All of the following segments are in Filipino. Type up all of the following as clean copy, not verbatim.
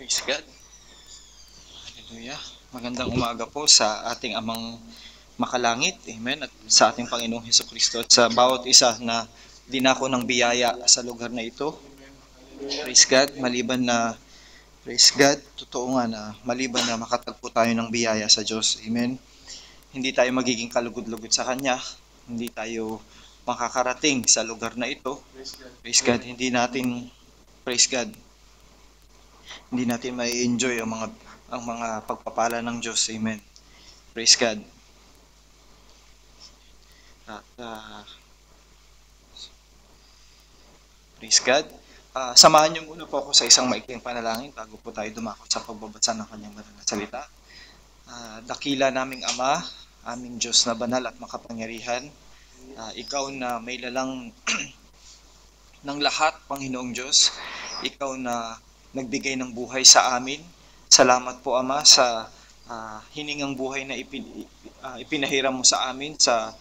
Praise God. Hallelujah. Magandang umaga po sa ating amang makalangit. Amen. At sa ating Panginoong Hesukristo at sa bawat isa na dinako ng biyaya sa lugar na ito. Praise God. Praise God, totoo nga na maliban na makatagpo tayo ng biyaya sa Diyos. Amen. Hindi tayo magiging kalugod-lugod sa Kanya. Hindi tayo makakarating sa lugar na ito. Praise God. Praise God, hindi natin mai-enjoy ang mga pagpapala ng Diyos. Amen. Praise God. At praise God. Samahan niyo muna po ako sa isang maikling panalangin bago po tayo dumako sa pagbabasa ng kanyang banal na salita. Dakila naming Ama, aming Diyos na banal at makapangyarihan, ikaw na may lalang ng lahat, Panginoong Diyos, ikaw na nagbigay ng buhay sa amin. Salamat po, Ama, sa hiningang buhay na ipinahiram mo sa amin sa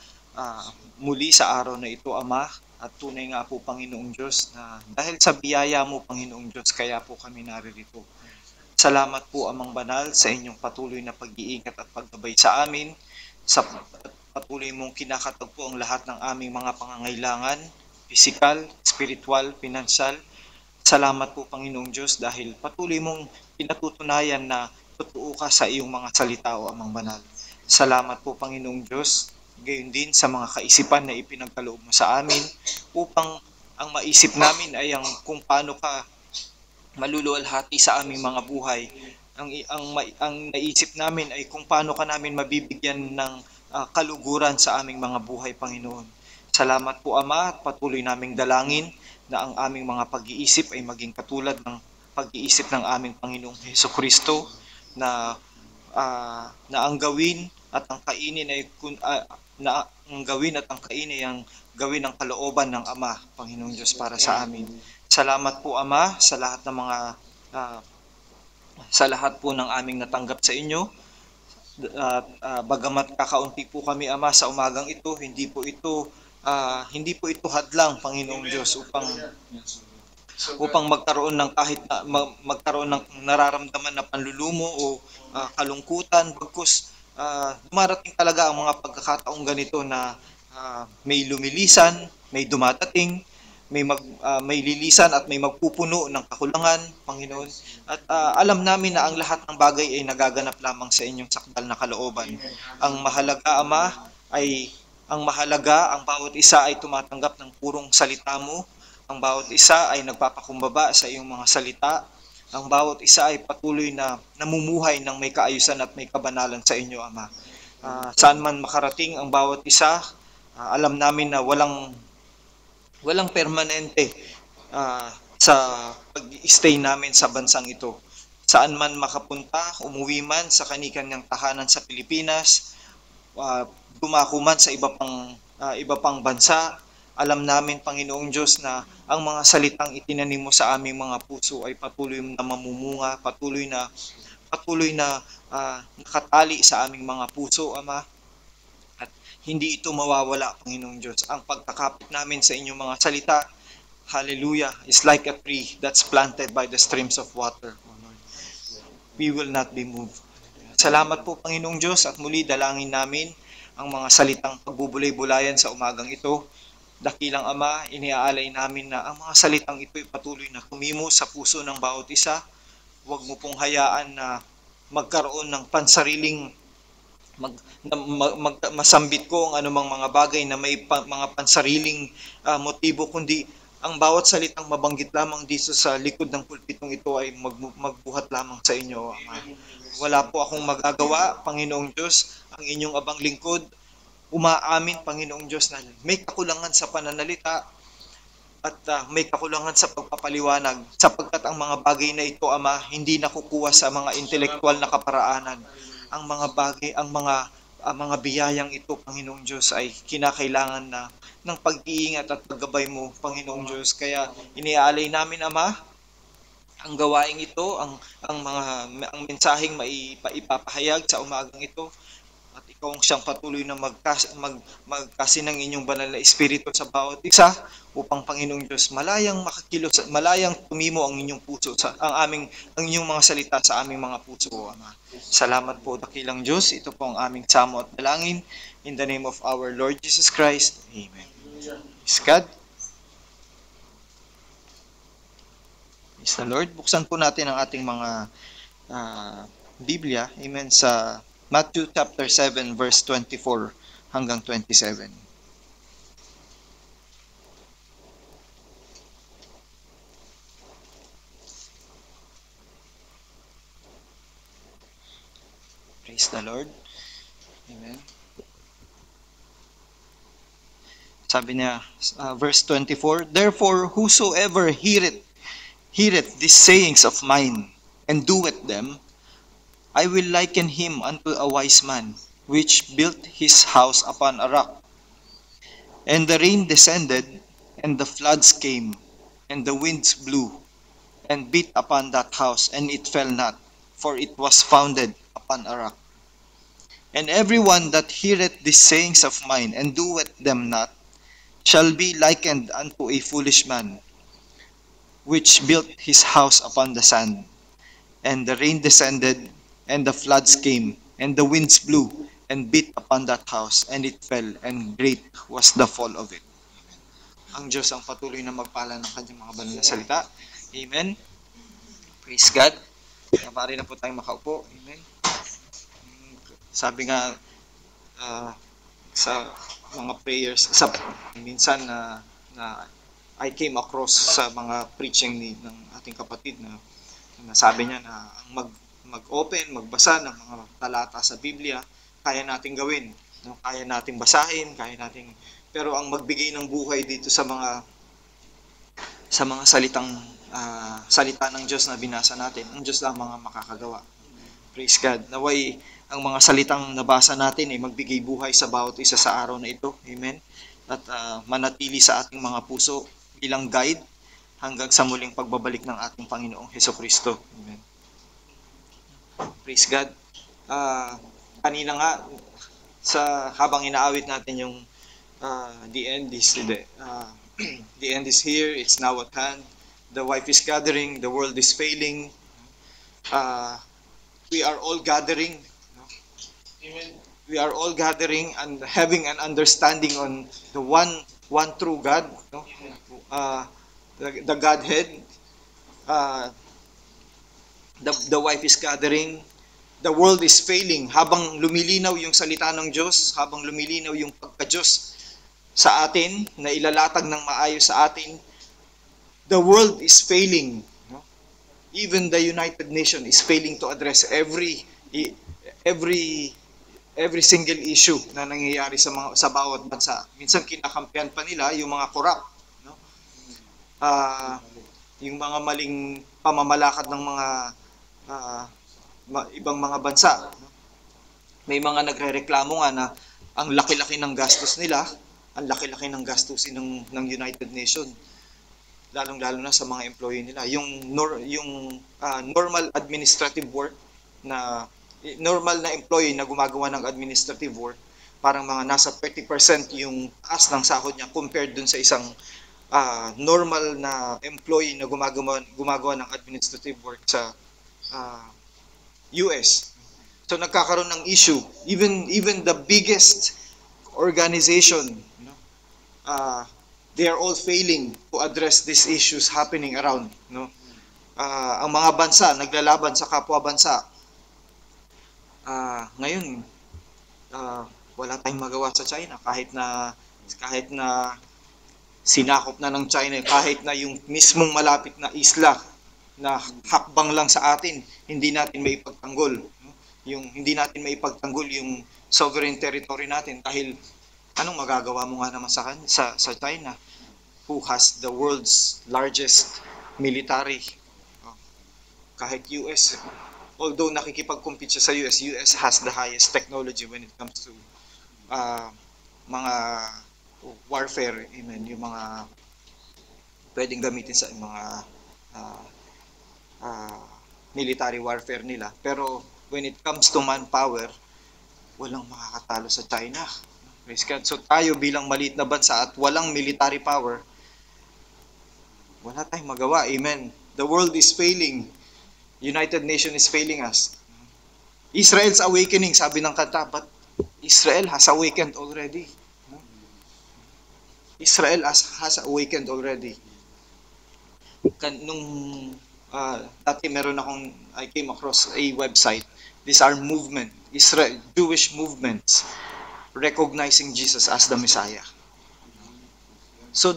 muli sa araw na ito, Ama. At tunay nga po, Panginoong Diyos, na dahil sa biyaya mo, Panginoong Diyos, kaya po kami naririto. Salamat po, Amang Banal, sa inyong patuloy na pag-iingat at paggabay sa amin, sa patuloy mong kinakatagpo ang lahat ng aming mga pangangailangan, pisikal, spiritual, pinansyal. Salamat po, Panginoong Diyos, dahil patuloy mong pinatutunayan na totoo ka sa iyong mga salita, o Amang Banal. Salamat po, Panginoong Diyos, gayon din sa mga kaisipan na ipinagkaloob mo sa amin upang ang maisip namin ay kung paano ka maluluwalhati sa aming mga buhay. Ang naisip namin ay kung paano ka namin mabibigyan ng kaluguran sa aming mga buhay, Panginoon. Salamat po, Ama, at patuloy naming dalangin na ang aming mga pag-iisip ay maging katulad ng pag-iisip ng aming Panginoong Hesukristo na ang gawin at ang kainin ay ang gawin ng kalooban ng Ama, Panginoong Diyos, para sa amin. Salamat po, Ama, sa lahat ng sa lahat po ng aming natanggap sa inyo. At bagamat kakaunti po kami, Ama, sa umagang ito, hindi po ito hadlang, Panginoong Diyos, upang magkaroon ng magkaroon ng nararamdaman na panlulumo o kalungkutan. Bagkus dumarating talaga ang mga pagkakataong ganito na may lumilisan, may dumadating, may lilisan at may magpupuno ng kakulangan, Panginoon. At alam namin na ang lahat ng bagay ay nagaganap lamang sa inyong sakdal na kalooban. Ang mahalaga, Ama, ang bawat isa ay tumatanggap ng purong salita mo. Ang bawat isa ay nagpapakumbaba sa iyong mga salita. Ang bawat isa ay patuloy na namumuhay ng may kaayusan at may kabanalan sa inyo, Ama. Saan man makarating ang bawat isa, alam namin na walang permanente sa pag-stay namin sa bansang ito. Saan man makapunta, umuwi man sa kani-kanyang tahanan sa Pilipinas, dumako man sa iba pang bansa, alam namin, Panginoong Diyos, na ang mga salitang itinanim mo sa aming mga puso ay patuloy na mamumunga, patuloy na nakatali sa aming mga puso, Ama. At hindi ito mawawala, Panginoong Diyos. Ang pagkakapit namin sa inyong mga salita, hallelujah, is like a tree that's planted by the streams of water, O Lord. We will not be moved. Salamat po, Panginoong Diyos, at muli dalangin namin ang mga salitang pagbubulay-bulayan sa umagang ito. Dakilang Ama, iniaalay namin na ang mga salitang ito ay patuloy na tumimo sa puso ng bawat isa. Huwag mo pong hayaan na magkaroon ng pansariling masambit ko ang anumang mga bagay na may mga pansariling motibo, kundi ang bawat salitang mabanggit lamang dito sa likod ng pulpitong ito ay magbuhat lamang sa inyo, Ama. Wala po akong magagawa, Panginoong Diyos. Ang inyong abang lingkod, umaamin, Panginoong Diyos, na may kakulangan sa pananalita at may kakulangan sa pagpapaliwanag, sapagkat ang mga bagay na ito, Ama, hindi nakukuha sa mga intelektual na kaparaanan. Ang mga bagay, ang mga biyayang ito, Panginoong Diyos, ay kinakailangan na ng pag-iingat at paggabay mo, Panginoong Diyos. Kaya iniaalay namin, Ama, ang gawaing ito, ang mensaheng maipapahayag sa umagang ito, at ikaw ang siyang patuloy na magkasi ng inyong banal na espiritu sa bawat isa upang Panginoong Diyos malayang makakilos, malayang tumimo ang inyong puso ang inyong mga salita sa aming mga puso, Ama. Salamat po, dakilang Diyos. Ito po ang aming samo at dalangin. In the name of our Lord Jesus Christ. Amen. Praise God. Praise the Lord. Buksan po natin ang ating mga Biblia. Amen. Sa Matthew chapter 7 verse 24 hanggang 27. Praise the Lord. Amen. Sabi niya, verse 24, "Therefore, whosoever heareth these sayings of mine, and doeth them, I will liken him unto a wise man, which built his house upon a rock. And the rain descended, and the floods came, and the winds blew, and beat upon that house, and it fell not, for it was founded upon a rock. And every one that heareth these sayings of mine, and doeth them not, shall be likened unto a foolish man, which built his house upon the sand. And the rain descended, and the floods came, and the winds blew, and beat upon that house, and it fell, and great was the fall of it." Ang Diyos ang patuloy na magpala ng kanyang mga banal na salita. Amen. Praise God. Maaari na po tayong makaupo. Amen. Sabi nga sa mga prayers, minsan na I came across sa mga preaching ng ating kapatid na sabi niya na ang mag-open, magbasa ng mga talata sa Biblia, kaya nating gawin. No? Kaya nating basahin, pero ang magbigay ng buhay dito sa mga salita ng Diyos na binasa natin, ang Diyos lang mga makakagawa. Praise God. Naway ang mga salitang nabasa natin ay magbigay buhay sa bawat isa sa araw na ito. Amen. At manatili sa ating mga puso bilang guide hanggang sa muling pagbabalik ng ating Panginoong Hesukristo. Amen. Praise God. Kanina nga, habang inaawit natin yung the end is here, it's now at hand. The wife is gathering, the world is failing. We are all gathering. Amen. We are all gathering and having an understanding on the one true God, no? The Godhead. The wife is gathering. The world is failing. Habang lumilinaw yung salita ng Diyos, habang lumilinaw yung pagka-Diyos sa atin, na ilalatag ng maayos sa atin, the world is failing. No? Even the United Nations is failing to address every single issue na nangyayari sa bawat bansa. Minsan kinakampihan pa nila yung mga corrupt, no? Yung mga maling pamamalakad ng mga ibang mga bansa. No? May mga nagrereklamo nga na ang laki-laki ng gastos nila, ang laki-laki ng gastusin ng United Nations, lalong-lalo na sa mga employee nila. Yung normal administrative work na normal na employee na gumagawa ng administrative work, parang mga nasa 30% yung taas ng sahod niya compared dun sa isang normal na employee na gumagawa ng administrative work sa US. So nagkakaroon ng issue. Even the biggest organization, they are all failing to address these issues happening around. No? Ang mga bansa naglalaban sa kapwa bansa. Ngayon, wala tayong magawa sa China kahit na sinakop na ng China, kahit na yung mismong malapit na isla na hakbang lang sa atin, hindi natin maipagtanggol. Hindi natin maipagtanggol yung sovereign territory natin dahil anong magagawa mo nga naman sa China, who has the world's largest military. Kahit US, although nakikipag-compete siya sa US has the highest technology when it comes to mga warfare, amen, yung mga pwedeng gamitin sa mga military warfare nila. Pero when it comes to manpower, walang makakatalo sa China. Praise God. So tayo bilang maliit na bansa at walang military power, wala tayong magawa. Amen. The world is failing. United Nations is failing us. Israel's awakening, sabi ng kanta, but Israel has awakened already. Israel has awakened already. Nung dati I came across a website. These are Jewish movements recognizing Jesus as the Messiah. So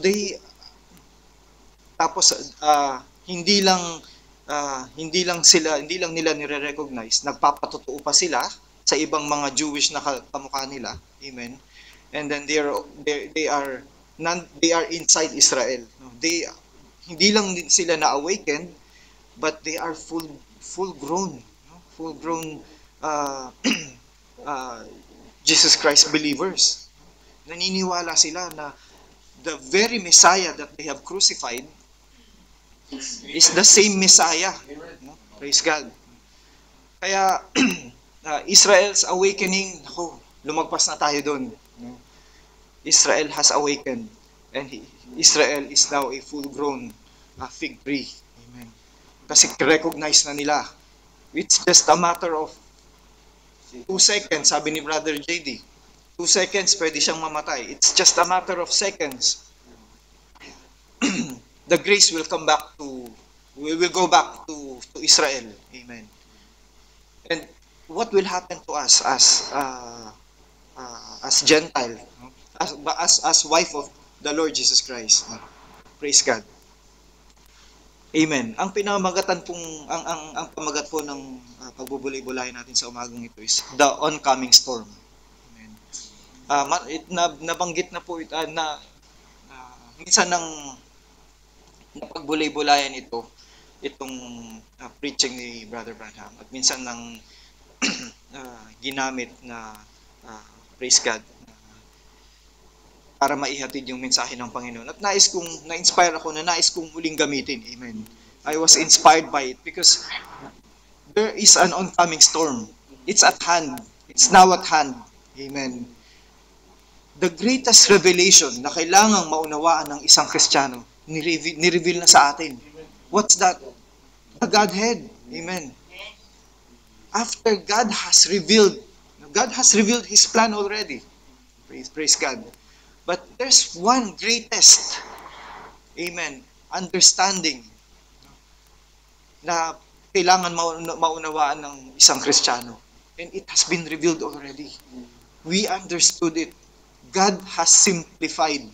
tapos hindi lang nila nire-recognize, nagpapatotoo pa sila sa ibang mga Jewish na kamukha nila. Amen. And then they are inside Israel. Hindi lang sila na-awakened, but they are full grown Jesus Christ believers. Naniniwala sila na the very Messiah that they have crucified is the same Messiah. Praise God. Kaya Israel's awakening, lumagpas na tayo doon. Israel has awakened, and Israel is now a full-grown fig tree. Amen. Kasi recognize na nila. It's just a matter of 2 seconds, sabi ni Brother JD. 2 seconds, pwede siyang mamatay. It's just a matter of seconds. The grace will come back we will go back to Israel. Amen. And what will happen to us as Gentile, as wife of the Lord Jesus Christ? Praise God. Amen. Ang pamagat po ng pagbubulay-bulayan natin sa umagang ito is the oncoming storm. Amen. Nabanggit na po minsan ng napagbulay-bulayan itong preaching ni Brother Branham, at minsan ng ginamit na praise God para maihatid yung mensahe ng Panginoon. At na-inspire ako na nais kong muling gamitin. Amen. I was inspired by it because there is an oncoming storm. It's at hand. It's now at hand. Amen. The greatest revelation na kailangang maunawaan ng isang Kristiyano, nireveal na sa atin. What's that? The Godhead. Amen. After God has revealed His plan already. Praise God. But there's one greatest, amen, understanding na kailangan maunawaan ng isang Kristiyano. And it has been revealed already. We understood it. God has simplified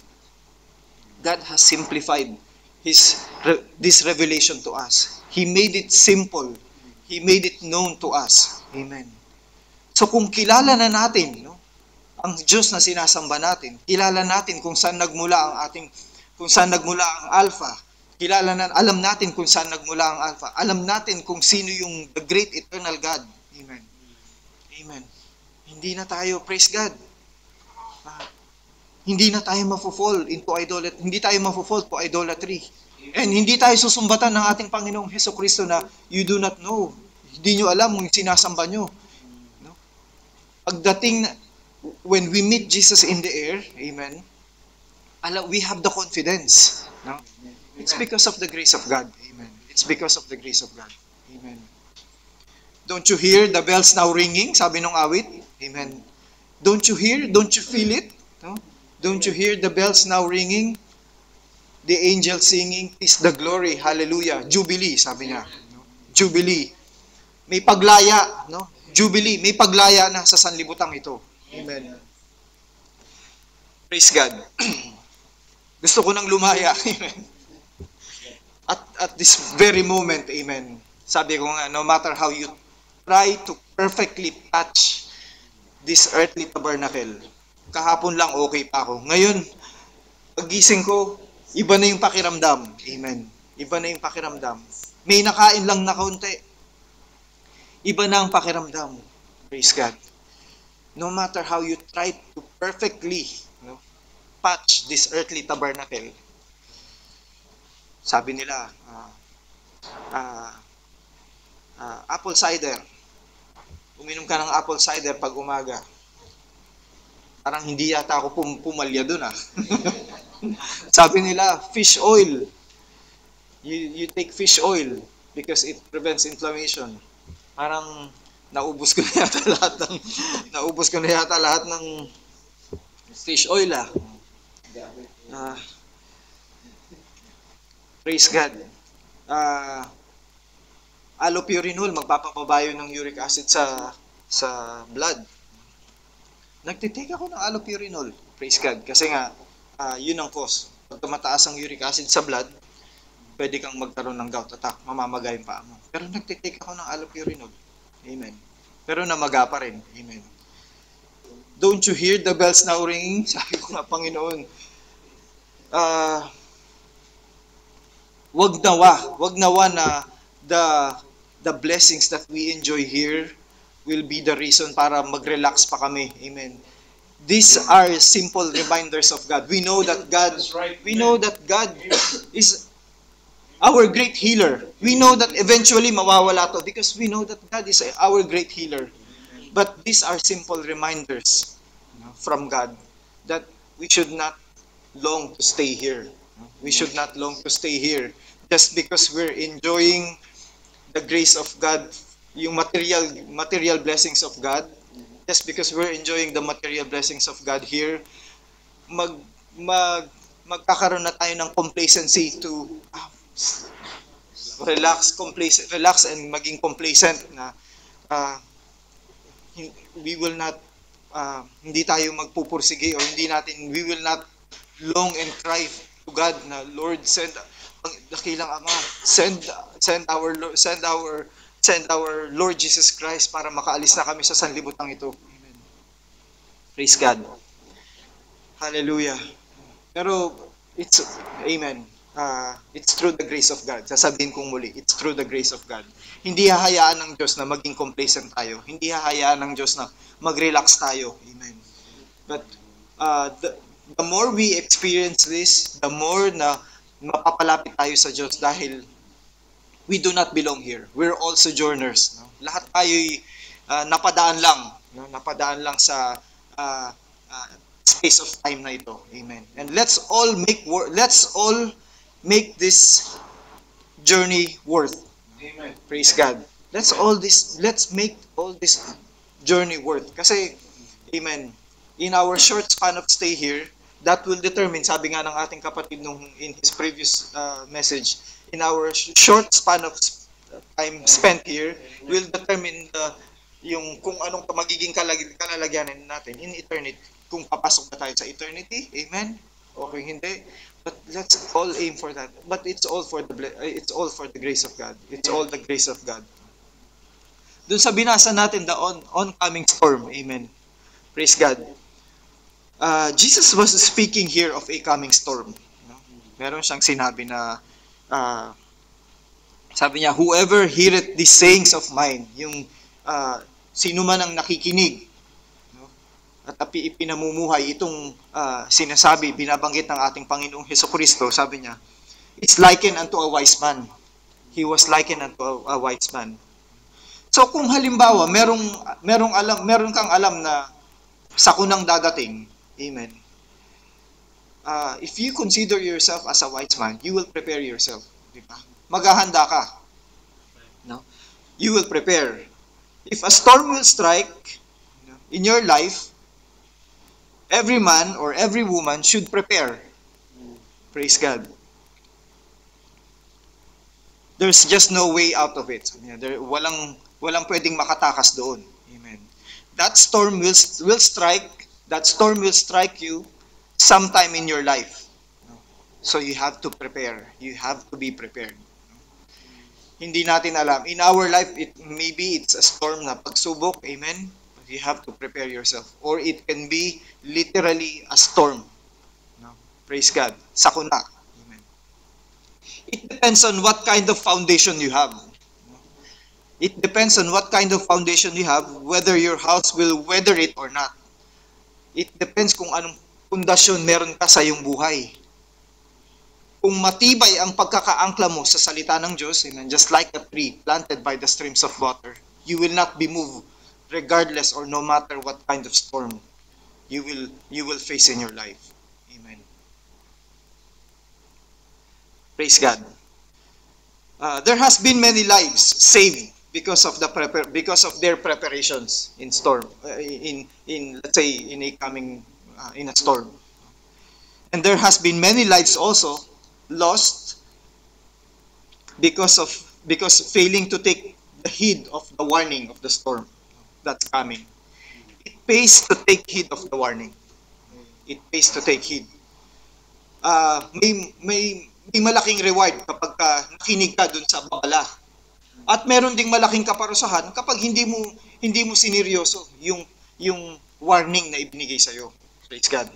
this revelation to us. He made it simple. He made it known to us. Amen. So kung kilala na natin, ang Diyos na sinasamba natin, kilala natin kung saan nagmula ang Alpha, alam natin kung saan nagmula ang Alpha, alam natin kung sino yung the great eternal God. Amen. Amen. Hindi na tayo, praise God, hindi na tayo mafo-fall into idolatry, hindi tayo mafo-fall to idolatry. And hindi tayo susumbatan ng ating Panginoong Hesukristo na you do not know. Hindi nyo alam kung sinasamba nyo. No? Pagdating when we meet Jesus in the air, amen, we have the confidence. No? It's because of the grace of God. Amen. It's because of the grace of God. Amen. Don't you hear the bells now ringing? Sabi nung awit. Amen. Don't you hear? Don't you feel it? No? Don't you hear the bells now ringing? The angels singing, "Is the glory, hallelujah." Jubilee, sabi niya. No? Jubilee. May paglaya, no? Jubilee, may paglaya na sa sanlibutan ito. Amen. Praise God. Gusto ko nang lumaya. Amen. At this very moment, amen. Sabi ko nga, no matter how you try to perfectly patch this earthly tabernacle, kahapon lang okay pa ako. Ngayon, pagising ko, iba na yung pakiramdam. Amen. Iba na yung pakiramdam. May nakain lang na kaunti. Iba na ang pakiramdam. Praise God. No matter how you try to perfectly patch this earthly tabernacle, sabi nila, apple cider. Uminom ka ng apple cider pag umaga. Parang hindi yata ako pumalya dun ah. Sabi nila, fish oil. You take fish oil because it prevents inflammation. Parang naubos ko na yata lahat ng fish oil ah. Praise God. Allopurinol, magpapababayo ng uric acid sa blood. Nagtitake ako ng allopurinol. Praise God. Kasi nga, yun ang cause. Pag tumataas ang uric acid sa blood, pwede kang magkaroon ng gout attack, mamamaga yung paa mo. Pero nagtitake ako ng allopurinol. Amen. Pero namaga pa rin. Amen. Don't you hear the bells now ringing? Sabi ko nga, Panginoon, wag nawa na the blessings that we enjoy here will be the reason para mag-relax pa kami. Amen. These are simple reminders of God. We know that God is our great healer. We know that eventually mawawala to because we know that God is our great healer. But these are simple reminders from God that we should not long to stay here. We should not long to stay here just because we're enjoying the grace of God, yung material blessings of God. Just because we're enjoying the material blessings of God here, magkakaroon na tayo ng complacency to relax and maging complacent na we will not hindi tayo magpupursige o we will not long and cry to God na Lord, send ang dakilang Ama, send our Lord Jesus Christ para makaalis na kami sa sanlibutan ito. Amen. Praise God. Hallelujah. Pero amen. It's through the grace of God. Sasabihin kong muli, it's through the grace of God. Hindi hahayaan ng Diyos na maging complacent tayo. Hindi hahayaan ng Diyos na mag-relax tayo. Amen. But the more we experience this, the more na mapapalapit tayo sa Diyos dahil we do not belong here. We're all sojourners. No? Lahat tayo'y napadaan lang. No? Napadaan lang sa space of time na ito. Amen. And let's all make this journey worth. Amen. Praise God. Let's make all this journey worth. Kasi, amen, in our short span of stay here, that will determine, sabi nga ng ating kapatid in his previous message, in our short span of time spent here, will determine yung kung anong magiging kalalagyanan natin in eternity. Kung papasok na tayo sa eternity, amen? Okay, hindi. But let's all aim for that. But it's all for the grace of God. It's all the grace of God. Doon sa binasa natin, the oncoming storm, amen. Praise God. Jesus was speaking here of a coming storm. Meron siyang sinabi na sabi niya, whoever heareth these sayings of mine, yung sino man ang nakikinig at ipinamumuhay itong sinasabi, binabanggit ng ating Panginoong Hesukristo, sabi niya, it's likened unto a wise man. He was likened unto a wise man. So kung halimbawa, meron kang alam na sakunang dadating, amen. If you consider yourself as a wise man, you will prepare yourself. Diba? Maghahanda ka. No? You will prepare. If a storm will strike in your life, every man or every woman should prepare. Praise God. There's just no way out of it. Walang pwedeng makatakas doon. Amen. That storm will strike. That storm will strike you sometime in your life. So you have to prepare. You have to be prepared. Hindi natin alam. In our life, maybe it's a storm na pagsubok. Amen. You have to prepare yourself. Or it can be literally a storm. No? Praise God. Sakuna. Amen. It depends on what kind of foundation you have. It depends on what kind of foundation you have, whether your house will weather it or not. It depends kung anong pundasyon meron ka sa iyong buhay. Kung matibay ang pagkakaangkla mo sa salita ng Diyos, amen, just like a tree planted by the streams of water, you will not be moved regardless or no matter what kind of storm you will face in your life. Amen. Praise God. There has been many lives saved because of because of their preparations in storm in let's say in a coming in a storm. And there has been many lives also lost because failing to take the heed of the warning of the storm that's coming. It pays to take heed of the warning. It pays to take heed. May malaking reward kapag nakinig ka dun sa babala. At meron ding malaking kaparusahan kapag hindi mo sineryoso yung warning na ibinigay sa iyo. Praise God.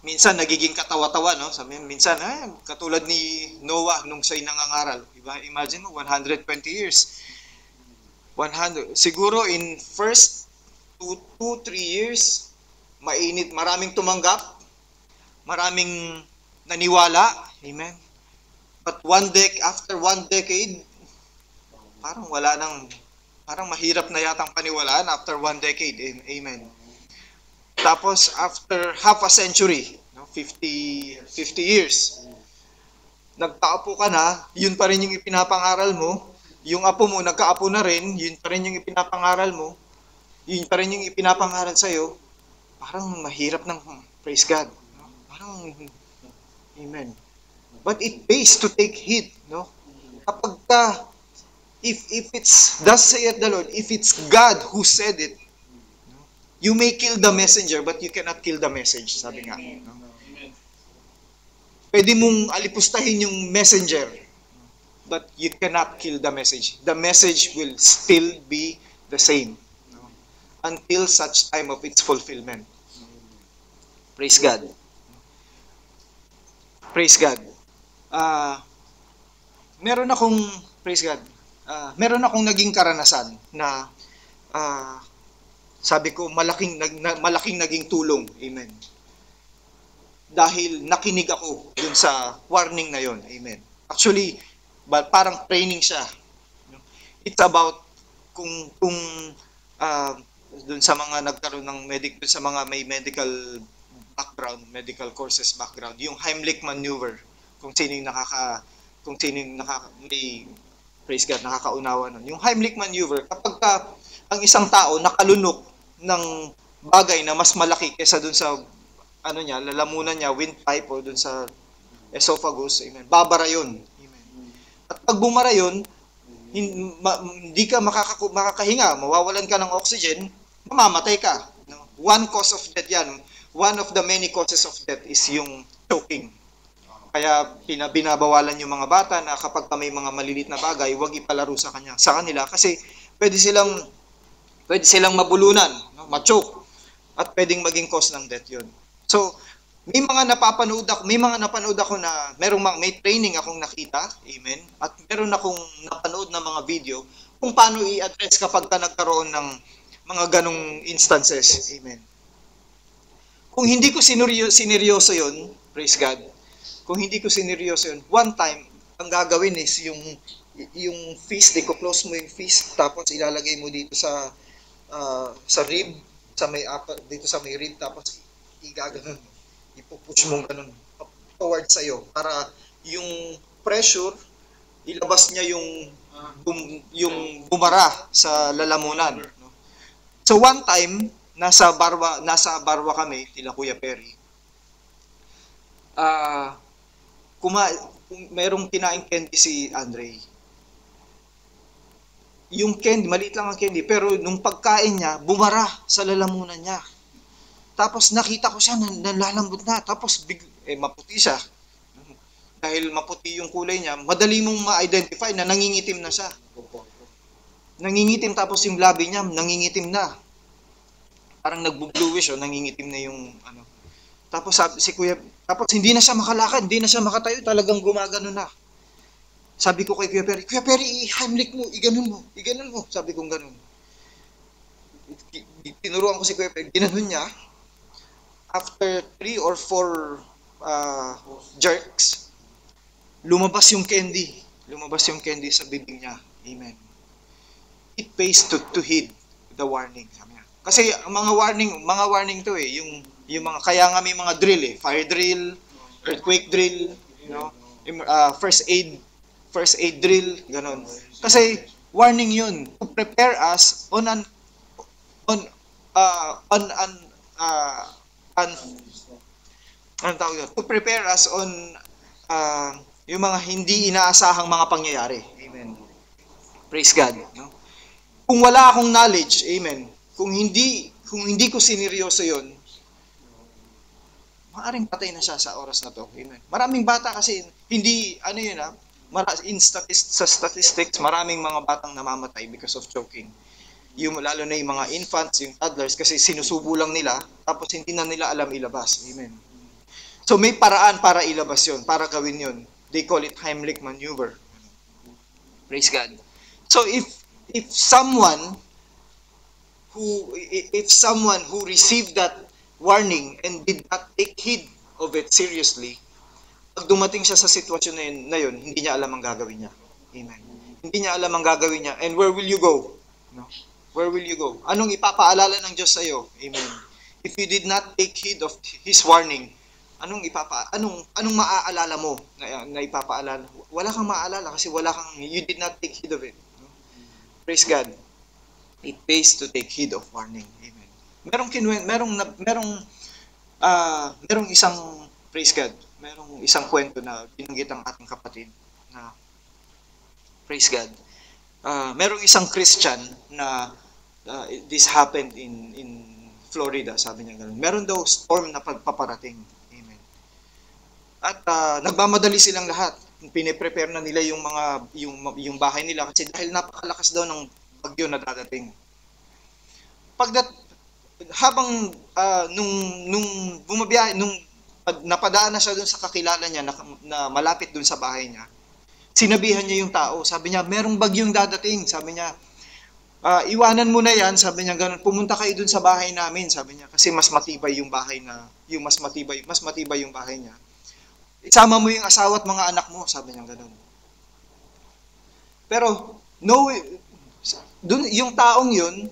Minsan nagiging katawa-tawa, no? Sabi minsan, katulad ni Noah nung siya'y nangangaral. Diba? Imagine mo 120 years. 100 siguro in first 2-3 years mainit, maraming tumanggap, maraming naniwala. Amen. But after one decade, parang mahirap na yatang paniwalaan after 1 decade. Amen. Tapos after half a century, 50 years, nagpaapo ka na, yun pa rin yung ipinapangaral mo, yung apo mo nagkaapo na rin, yun pa rin yung ipinapangaral mo, yun pa rin yung ipinapangaral sa'yo, parang mahirap ng praise God. Parang, amen. But it pays to take heed, no? Kapag if it's, thus saith the Lord, if it's God who said it, you may kill the messenger, but you cannot kill the message, sabi nga. No? Pwede mong alipustahin yung messenger, but you cannot kill the message. The message will still be the same, no? Until such time of its fulfillment. Praise God. Praise God. Meron akong, praise God, meron akong naging karanasan na sabi ko, malaking naging tulong. Amen. Dahil nakinig ako dun sa warning na yon. Amen. Actually, parang training siya. It's about kung dun sa mga nagkaroon ng sa mga may medical background, medical courses background, yung Heimlich maneuver, kung sino yung may praise God, nakakaunawa nun. Yung Heimlich maneuver, kapag ang isang tao nakalunok ng bagay na mas malaki kaysa dun sa lalamunan niya, windpipe o dun sa esophagus, amen, babara yun. Amen. At pag bumara yun, hindi ka makakahinga, mawawalan ka ng oxygen, mamamatay ka. No? One cause of death yan. One of the many causes of death is yung choking. Kaya binabawalan yung mga bata na kapag may mga malilit na bagay, huwag ipalaro sa kanila kasi pwede silang mabulunan, no? Ma-choke, at pwedeng maging cause ng death yun. So, may mga napanood ako na may training akong nakita, amen, at meron akong napanood na mga video kung paano i-address kapag nagkaroon ng mga ganong instances, amen. Kung hindi ko sineryoso yun, praise God, kung hindi ko sineryoso yun, one time, ang gagawin is yung fist, i-close mo yung fist, tapos ilalagay mo dito sa rib, dito sa may rib, tapos igaganon, ipupush mo ganun forward sa'yo para yung pressure, ilabas niya yung bumara sa lalamunan. No? So one time, nasa barwa kami, tila Kuya Perry, merong kinaing candy si Andre. Yung candy, maliit lang ang candy, pero nung pagkain niya, bumara sa lalamunan niya. Tapos nakita ko siya, nalalambot na. Tapos maputi siya. Dahil maputi yung kulay niya, madali mong ma-identify na nangingitim na siya. Nangingitim, tapos yung labi niya, nangingitim na. Parang nagbu-bluish, nangingitim na yung Tapos tapos hindi na siya makalakad, hindi na siya makatayo, talagang gumagano na. Sabi ko kay Kuya Perry, i-Heimlich mo, iganon mo. Sabi kong ganun. Tinuruan ko si Kuya Perry, ginanon niya. After 3 or 4 jerks, lumabas yung candy sa bibig niya. Amen. It pays to heed the warning. Sabi niya, Kasi ang mga warning to eh, yung mga kaya nga may mga drill eh, fire drill, earthquake drill, you know, first aid drill, ganun. Kasi warning 'yun to prepare us on on uh, on ano tawag yun? To prepare us on yung mga hindi inaasahang mga pangyayari. Amen. Praise God. No? Kung wala akong knowledge, amen. Kung hindi ko sineryoso 'yon, maaring patay na siya sa oras na to. Amen. Maraming bata kasi hindi ano yun sa statistics, maraming mga batang namamatay because of choking. Lalo na yung mga infants, yung toddlers, kasi sinusubo lang nila, tapos hindi na nila alam ilabas. Amen. So may paraan para ilabas yun, para gawin yun. They call it Heimlich maneuver. Praise God. So if someone who received that warning and did not take heed of it seriously, pag dumating siya sa sitwasyon na yun, hindi niya alam ang gagawin niya. Amen. Hindi niya alam ang gagawin niya. And where will you go? No? Where will you go? Anong ipapaalala ng Diyos sa iyo? Amen. If you did not take heed of His warning, anong maaalala mo na ipapaalala? Wala kang maaalala kasi you did not take heed of it. No? Praise God. It pays to take heed of warning. Amen. Merong isang, praise God, merong isang kwento na binanggit ang ating kapatid na, praise God, merong isang Christian na this happened in Florida, sabi niya gano'n. Meron daw storm na paparating. Amen. At nagmamadali silang lahat. Pine-prepare na nila yung bahay nila kasi dahil napakalakas daw ng bagyo na dadating. Habang nung bumabiyahe, nung napadaan na siya doon sa kakilala niya na malapit doon sa bahay niya, sinabihan niya yung tao. Sabi niya, merong bagyong dadating. Sabi niya, iwanan mo na yan. Sabi niya, ganun, pumunta kayo dun sa bahay namin. Sabi niya, kasi mas matibay yung bahay yung bahay niya. Isama mo yung asawa at mga anak mo. Sabi niya, ganun. Pero, yung taong yun,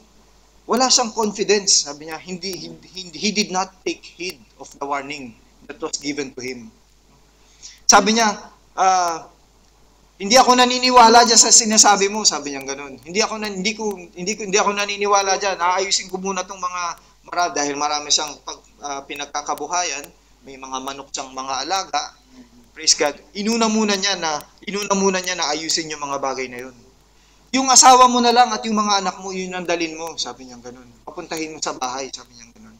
wala siyang confidence. Sabi niya, he did not take heed of the warning that was given to him. Sabi niya, hindi ako naniniwala diyan sa sinasabi mo, sabi niya ganoon. Hindi ako naniniwala diyan. Aayusin ko muna tong mga dahil marami siyang pinagkakabuhayan, may mga manok siyang mga alaga. Praise God. Inuna muna niya na ayusin yung mga bagay na yun. Yung asawa mo na lang at yung mga anak mo, yun ang dalin mo, sabi niya ganoon. Papuntahin mo sa bahay, sabi niya ganoon.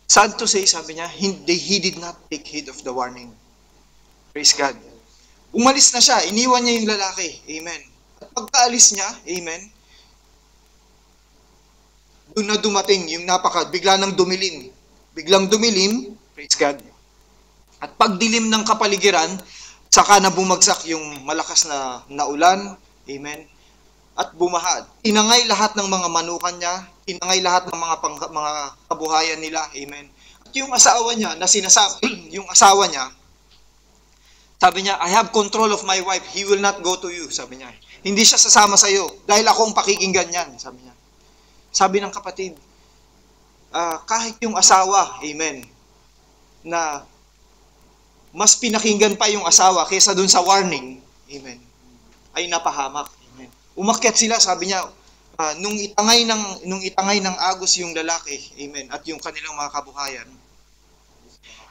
Sad to say, sabi niya, he did not take heed of the warning. Praise God. Umalis na siya, iniwan niya yung lalaki. Amen. At pagkaalis niya, amen, doon na dumating yung bigla nang dumilim. Biglang dumilim, praise God. At pagdilim ng kapaligiran, saka na bumagsak yung malakas na ulan, amen, at bumaha. Tinangay lahat ng mga manukan niya, tinangay lahat ng mga kabuhayan nila, amen. At yung asawa niya, sabi niya, I have control of my wife. He will not go to you, sabi niya. Hindi siya sasama sa iyo dahil ako ang pakikinggan niyan, sabi niya. Sabi ng kapatid, kahit yung asawa, amen, na mas pinakinggan pa yung asawa kaysa dun sa warning, amen, ay napahamak. Amen. Umakyat sila, sabi niya, nung itangay ng agos yung lalaki, amen, at yung kanilang mga kabuhayan,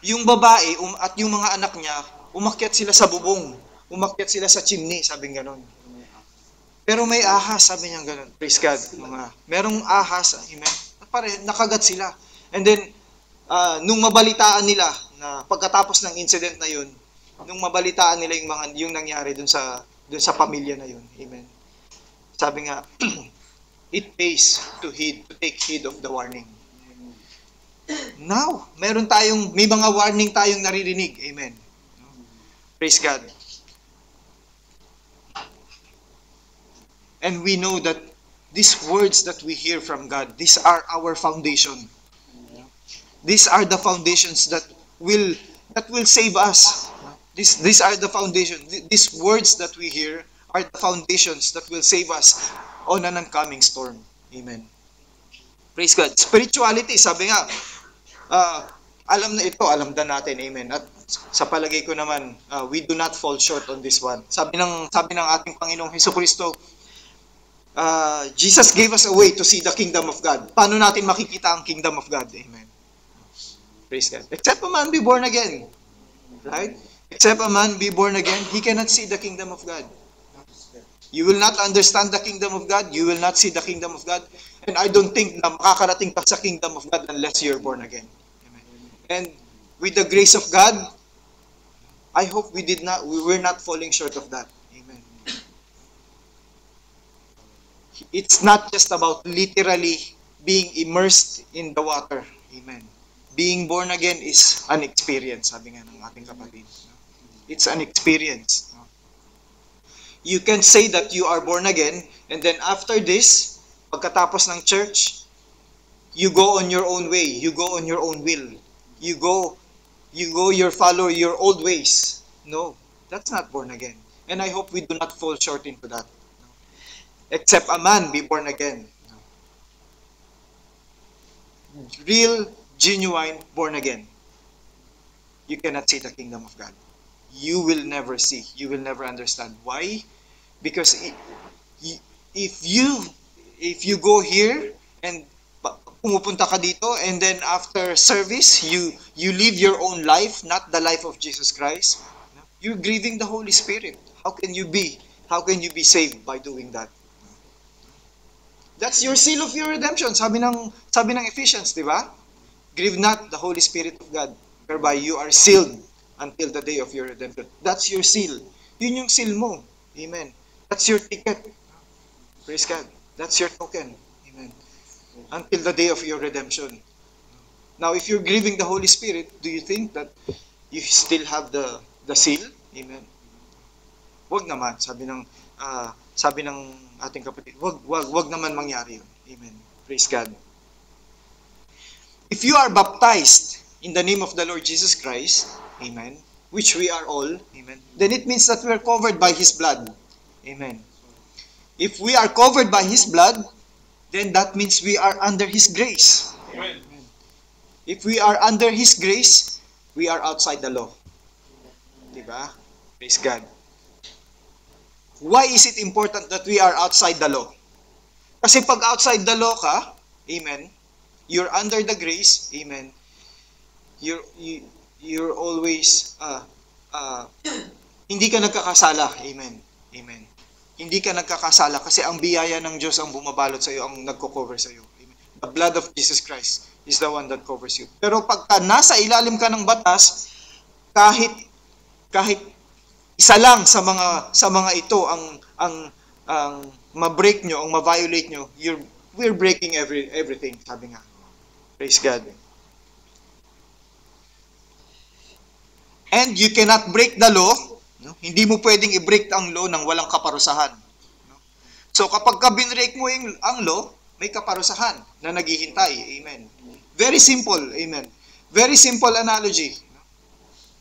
yung babae at yung mga anak niya, umakyat sila sa bubong, umakyat sila sa chimney, sabi nga nun. Pero may ahas, sabi niya ganun. Praise God. Merong ahas, amen. Nakagat sila. And then, nung mabalitaan nila, na pagkatapos ng incident na yun, nung mabalitaan nila yung nangyari dun sa pamilya na yun, amen. Sabi nga, it pays to take heed of the warning. Now, may mga warning tayong naririnig, amen. Praise God. And we know that these words that we hear from God, these are our foundation. These are the foundations that will save us. These are the foundations. These words that we hear are the foundations that will save us on an oncoming storm. Amen. Praise God. Spirituality, sabi nga, alam na ito, alam na natin. Amen. At sa palagay ko naman, we do not fall short on this one. Sabi ng ating Panginoong Hesukristo, Jesus gave us a way to see the kingdom of God. Paano natin makikita ang kingdom of God? Amen. Praise God. Except a man be born again. Right? Except a man be born again, he cannot see the kingdom of God. You will not understand the kingdom of God. You will not see the kingdom of God. And I don't think na makakarating ka sa kingdom of God unless you're born again. Amen. And with the grace of God, I hope we were not falling short of that. Amen. It's not just about literally being immersed in the water. Amen. Being born again is an experience, sabi nga ng ating kapatid. It's an experience. You can say that you are born again, and then after this, pagkatapos ng church, you go on your own way. You go on your own will. You follow your old ways. No, that's not born again. And I hope we do not fall short into that. Except a man be born again. Real, genuine, born again. You cannot see the kingdom of God. You will never see. You will never understand. Why? Because if you go here and pumupunta ka dito and then after service, you live your own life, not the life of Jesus Christ, you're grieving the Holy Spirit. How can you be saved by doing that? That's your seal of your redemption. Sabi ng Ephesians, di ba? Grieve not the Holy Spirit of God, whereby you are sealed until the day of your redemption. That's your seal. Yun yung seal mo. Amen. That's your ticket. Praise God. That's your token. Amen. Until the day of your redemption. Now, if you're grieving the Holy Spirit, do you think that you still have the seal? Amen. Wag naman. Sabi ng ating kapatid, wag naman mangyari yun. Amen. Praise God. If you are baptized in the name of the Lord Jesus Christ, amen, which we are all, amen, then it means that we are covered by His blood. Amen. If we are covered by His blood, then that means we are under His grace. Amen. If we are under His grace, we are outside the law. Diba? Praise God. Why is it important that we are outside the law? Kasi pag outside the law ka, amen, you're under the grace, amen, you're always hindi ka nagkakasala. Amen. Amen. Hindi ka nagkakasala kasi ang biyaya ng Diyos ang bumabalot sa iyo, ang nagko-cover sa iyo. Amen. The blood of Jesus Christ is the one that covers you. Pero pagka nasa ilalim ka ng batas, kahit isa lang sa mga ito ang ma-break nyo, ang ma-violate nyo, we're breaking everything, sabi nga. Praise God. And you cannot break the law. No? Hindi mo pwedeng i-break ang law nang walang kaparusahan. No? So kapag binrake mo ang law, may kaparusahan na naghihintay. Amen. Very simple. Amen. Very simple analogy.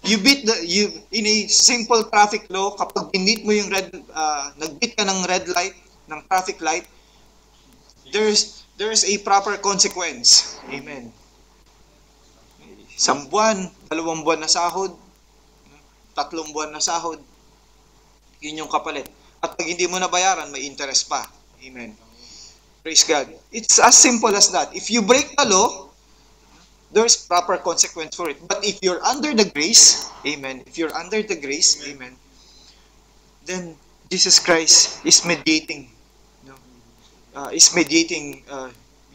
You in a simple traffic law, kapag binit mo yung nagbit ka ng red light, ng traffic light, there's a proper consequence. Amen. 1 buwan, 2 buwan na sahod, 3 buwan na sahod, yun yung kapalit. At pag hindi mo nabayaran, may interest pa. Amen. Praise God. It's as simple as that. If you break the law, there's proper consequence for it. But if you're under the grace, amen, if you're under the grace, amen, then Jesus Christ is mediating,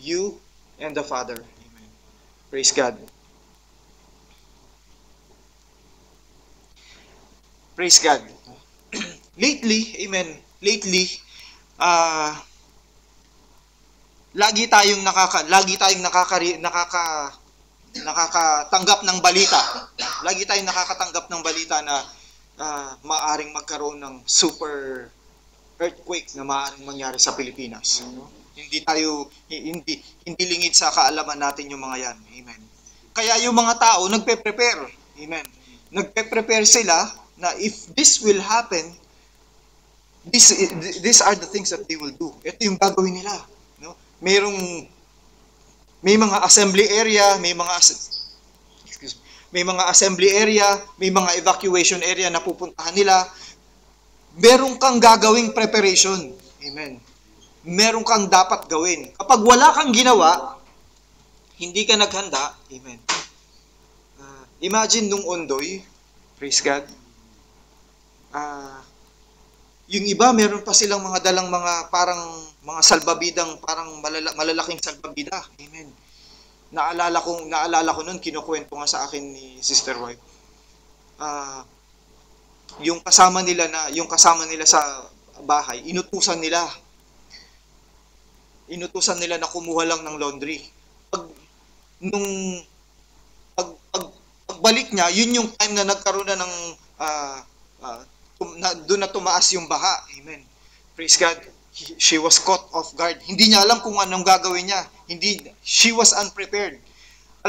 you and the Father. Amen. Praise God. Praise God. Lately, amen, lagi tayong nakakatanggap ng balita. Lagi tayong nakakatanggap ng balita na maaring magkaroon ng super earthquake na maaring mangyari sa Pilipinas. Hindi lingid sa kaalaman natin yung mga yan. Amen. Kaya yung mga tao nagpe-prepare. Amen. Nagpe-prepare sila na if this will happen, these are the things that they will do. Ito yung gagawin nila. No? may mga assembly area, may mga assembly area, may mga evacuation area na pupuntahan nila. Meron kang gagawing preparation. Amen. Meron kang dapat gawin. Kapag wala kang ginawa, hindi ka naghanda. Amen. Imagine nung Ondoy, praise God, yung iba, meron pa silang mga dalang mga parang mga salbabidang, parang malalaking salbabida. Amen. Naalala ko noon, kinukwento nga sa akin ni Sister White. Yung kasama nila sa bahay, inutusan nila na kumuha lang ng laundry. Pagbalik niya, yun yung time na nagkaroon na ng doon na tumaas yung baha. Amen. Praise God. She was caught off guard. Hindi niya alam kung anong gagawin niya. She was unprepared.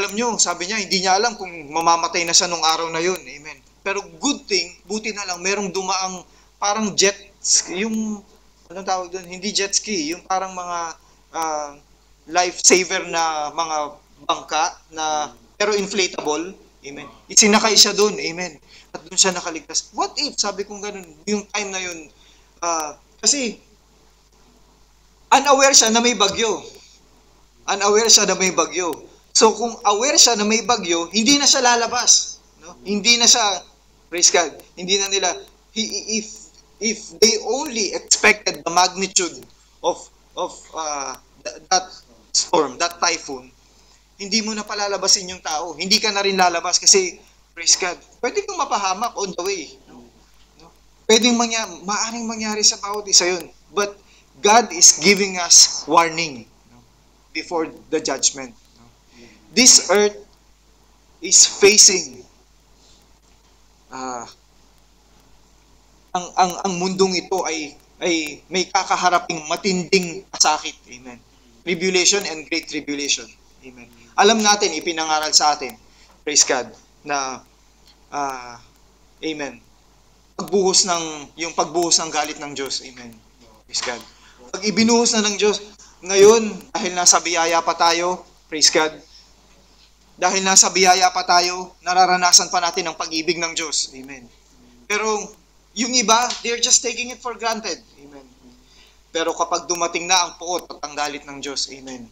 Alam niyo, sabi niya, hindi niya alam kung mamamatay na siya nung araw na yun. Amen. Pero good thing, buti na lang, merong dumaang parang yung, anong tawag doon? Hindi jet ski, yung parang mga lifesaver na mga bangka na pero inflatable. Amen. Isinakay siya doon. Amen. At doon siya nakaligtas. What if, sabi kong ganun, yung time na yun, kasi unaware siya na may bagyo. So kung aware siya na may bagyo, hindi na siya lalabas. No? Hindi na siya, praise God, hindi na nila, if they only expected the magnitude of that storm, that typhoon, hindi mo na palalabasin yung tao. Hindi ka na rin lalabas kasi, praise God, pwede kang mapahamak on the way. No? Maaring mangyari sa bawat isa yun. But God is giving us warning before the judgment. This earth is facing ang mundong ito ay may kakaharaping matinding sakit. Amen. Tribulation and great tribulation. Amen. Alam natin, ipinangaral sa atin, praise God, na amen. Yung pagbuhos ng galit ng Diyos. Amen. Praise God. Pag ibinuhos na ng Diyos, ngayon, dahil nasa biyaya pa tayo, praise God, dahil nasa biyaya pa tayo, nararanasan pa natin ang pag-ibig ng Diyos. Amen. Pero, yung iba, they're just taking it for granted. Amen. Pero kapag dumating na ang puot at ang galit ng Diyos, amen.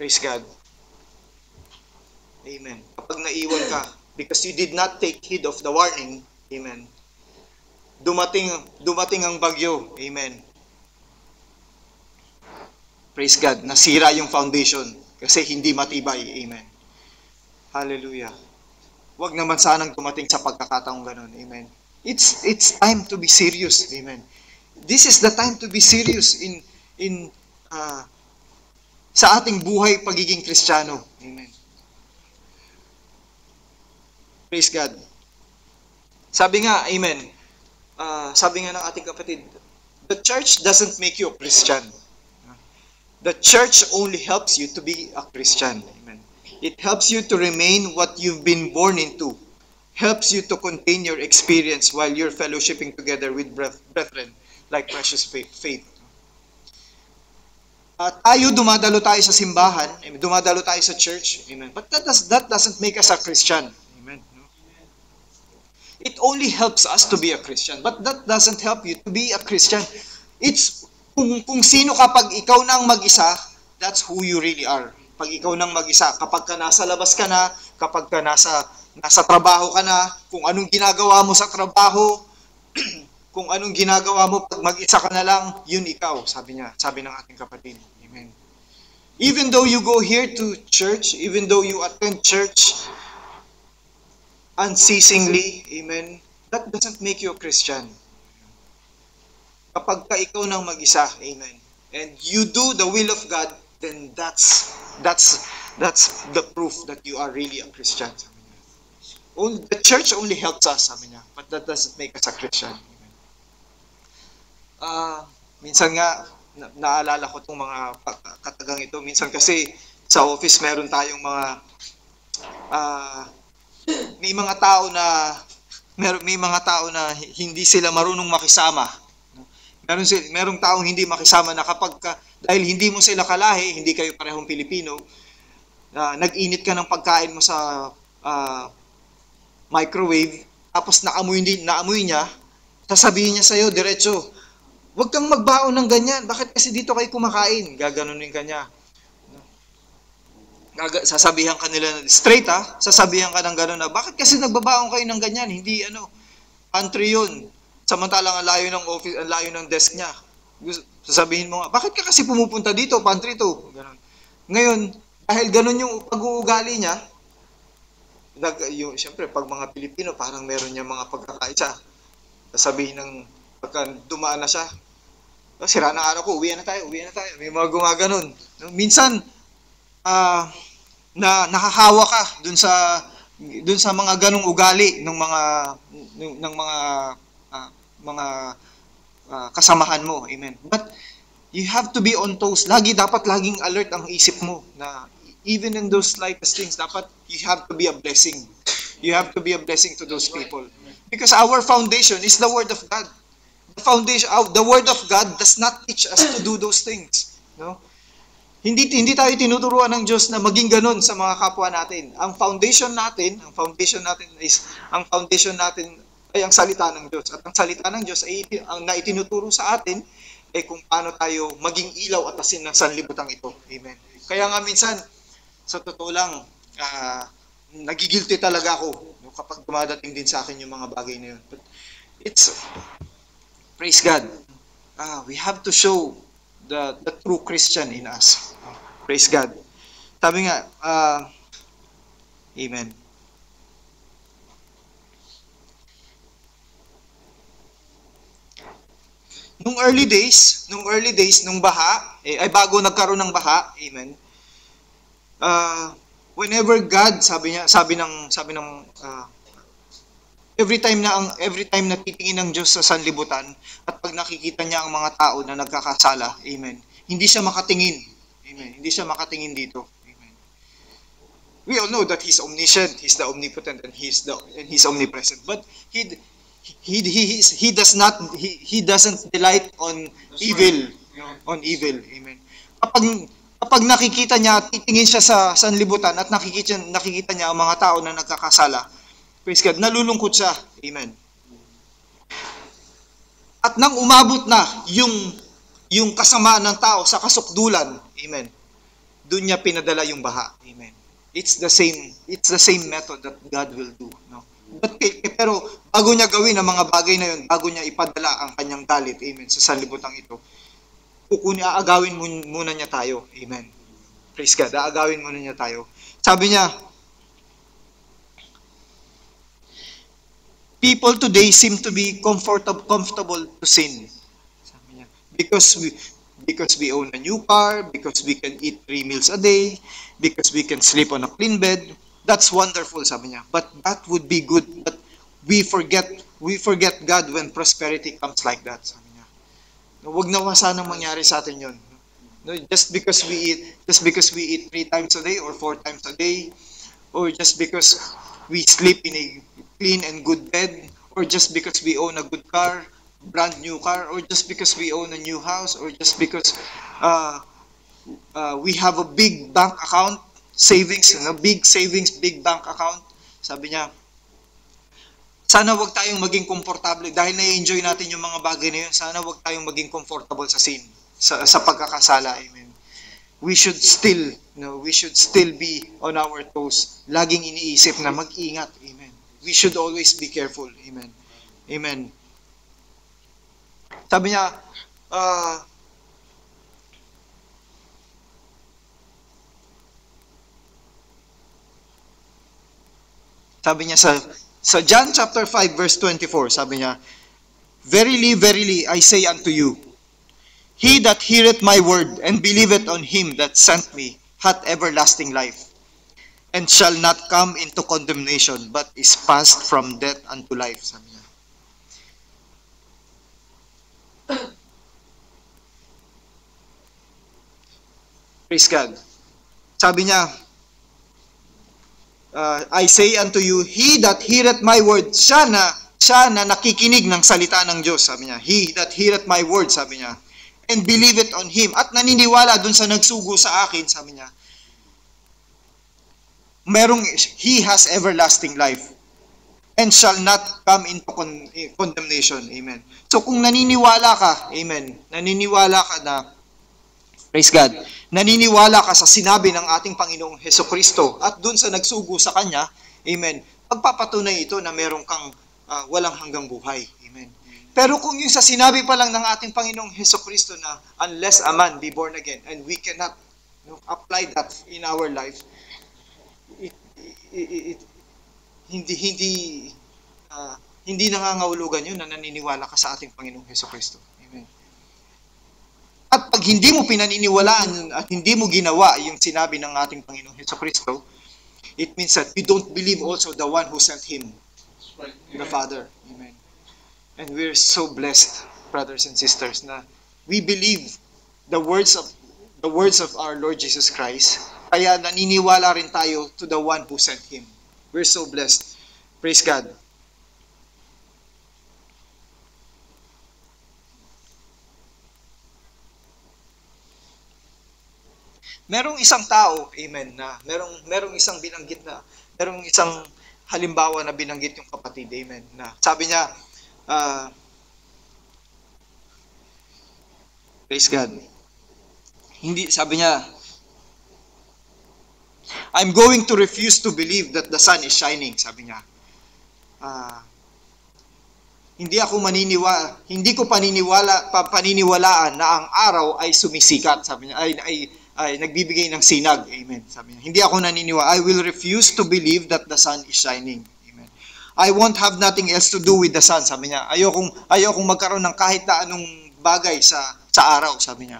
Praise God. Amen. Kapag naiwan ka, because you did not take heed of the warning, amen. Dumating ang bagyo, amen. Praise God, nasira yung foundation kasi hindi matibay. Amen. Hallelujah. Huwag naman sanang dumating sa pagkakataong ganun. Amen. It's time to be serious. Amen. This is the time to be serious sa ating buhay pagiging Kristiyano. Amen. Praise God. Sabi nga, amen. Sabi nga ng ating kapatid, the church doesn't make you a Christian. The church only helps you to be a Christian. Amen. It helps you to remain what you've been born into. Helps you to contain your experience while you're fellowshipping together with brethren like precious faith. Dumadalo tayo sa simbahan, dumadalo tayo sa church. Amen. But that doesn't make us a Christian. Amen. It only helps us to be a Christian. But that doesn't help you to be a Christian. It's kung sino kapag ikaw nang mag-isa, that's who you really are. Pag ikaw nang mag-isa, kapag ka nasa labas ka na, kapag ka nasa trabaho ka na, kung anong ginagawa mo sa trabaho, kung anong ginagawa mo pag mag-isa ka na lang, yun ikaw, sabi ng ating kapatid. Amen. Even though you go here to church, even though you attend church unceasingly, amen, that doesn't make you a Christian. Kapag ka ikaw nang mag-isa, amen, and you do the will of God, then that's the proof that you are really a Christian. The church only helps us, sabi niya, but that doesn't make us a Christian. Minsan nga, naalala ko itong mga katagang ito. Minsan kasi sa office meron tayong mga may mga tao na hindi sila marunong makisama. Merong taong hindi makisama na dahil hindi mo sila kalahi, hindi kayo parehong Pilipino, nag-init ka ng pagkain mo sa microwave, tapos naamoy niya, sasabihin niya sa'yo, diretso, huwag kang magbaon ng ganyan, bakit kasi dito kayo kumakain? Gaganunin ka niya. Sasabihan ka nila, straight sasabihan ka ng gano'n na, bakit kasi nagbabaon kayo ng ganyan? Hindi, pantry yun. Samantalang ang layo ng office, ang layo ng desk niya. Sasabihin mo nga, bakit ka kasi pumupunta dito? Pantry to. Ganun. Ngayon, dahil ganun yung pag-uugali niya, siyempre, pag mga Pilipino, parang meron niya mga pagkakaisa. Sasabihin ng, pagka dumaan na siya, sira na araw ko, uwi na tayo. May mga gumaganon. Minsan, na nakahawa ka dun sa mga ganong ugali ng mga kasamahan mo. Amen. But you have to be on toes. Dapat laging alert ang isip mo na even in those slightest things, dapat you have to be a blessing. You have to be a blessing to those people. Because our foundation is the Word of God. The Word of God does not teach us to do those things. No? Hindi tayo tinuturuan ng Diyos na maging ganun sa mga kapwa natin. Ang foundation natin ay ang salita ng Diyos. At ang salita ng Diyos ay ang naitinuturo sa atin ay kung paano tayo maging ilaw at asin ng sanlibutan ito. Amen. Kaya nga minsan, sa totoo lang, nagigilty talaga ako kapag dumadating din sa akin yung mga bagay na yun. But praise God. We have to show the true Christian in us. Praise God. Sabi nga, amen. Nung early days, nung baha, ay bago nagkaroon ng baha, amen. Whenever God, sabi ng every time na titingin ng Diyos sa sanlibutan at pag nakikita niya ang mga tao na nagkakasala, amen, hindi siya makatingin. Amen. Hindi siya makatingin dito. Amen. We all know that He's omniscient, He's the omnipotent, and He's omnipresent. But He doesn't delight on evil. Amen. Kapag nakikita niya, titingin siya sa sanlibutan at nakikita niya ang mga tao na nagkakasala, praise God, nalulungkot siya. Amen. At nang umabot na yung kasamaan ng tao sa kasukdulan, amen, doon niya pinadala yung baha. Amen. It's the same method that God will do. No? Pero bago niya gawin ang mga bagay na yun, bago niya ipadala ang kanyang galit, amen, sa sanlibutan ito, aagawin muna niya tayo. Amen. Praise God. Aagawin muna niya tayo. Sabi niya, people today seem to be comfortable to sin. Sabi niya, because we own a new car, because we can eat 3 meals a day, because we can sleep on a clean bed. That's wonderful, sabi niya. But that would be good. But we forget God when prosperity comes like that, sabi niya. Huwag na sanang mangyari sa atin yun. No, just because we eat 3 times a day or 4 times a day, or just because we sleep in a clean and good bed, or just because we own a good car, brand new car, or just because we own a new house, or just because we have a big bank account, big bank account. Sabi niya, sana wag tayong maging komportable dahil na-enjoy natin yung mga bagay na yun. Sana wag tayong maging comfortable sa sin, sa pagkakasala. Amen. We should still be on our toes. Laging iniisip na mag-ingat. Amen. We should always be careful. Amen. Amen. Sabi niya, sa John chapter 5 verse 24, sabi niya, Verily, verily, I say unto you, he that heareth my word and believeth on him that sent me hath everlasting life, and shall not come into condemnation, but is passed from death unto life. Sabi niya. Praise God. Sabi niya, I say unto you, he that heareth my word, siya na siya na nakikinig ng salita ng Diyos, sabi niya. He that heareth my word, sabi niya, and believeth on Him, at naniniwala dun sa nagsugo sa akin, sabi niya, he has everlasting life and shall not come into condemnation. Amen. So kung naniniwala ka, amen, naniniwala ka na, praise God, naniniwala ka sa sinabi ng ating Panginoong Hesukristo at dun sa nagsugo sa Kanya, amen, pagpapatunay ito na meron kang walang hanggang buhay. Amen. Pero kung yung sa sinabi pa lang ng ating Panginoong Hesukristo na unless a man be born again, and we cannot apply that in our life, hindi nangangahulugan yun na naniniwala ka sa ating Panginoong Hesukristo. Amen. At pag hindi mo pinaniniwalaan at hindi mo ginawa yung sinabi ng ating Panginoong Hesukristo, it means that you don't believe also the one who sent Him, the Father. Amen. And we're so blessed, brothers and sisters, na we believe the words of our Lord Jesus Christ. Kaya naniniwala rin tayo to the one who sent Him. We're so blessed. Praise God. Merong isang tao, amen, na merong isang binanggit na, merong isang halimbawa na binanggit yung kapatid, amen, na sabi niya, praise God. Sabi niya, I'm going to refuse to believe that the sun is shining, sabi niya. Hindi ko paniniwalaan na ang araw ay sumisikat, sabi niya, ay nagbibigay ng sinag, amen, sabi niya. Hindi ako naniniwala. I will refuse to believe that the sun is shining, amen. I won't have nothing else to do with the sun, sabi niya. Ayokong magkaroon ng kahit na anong bagay sa araw, sabi niya.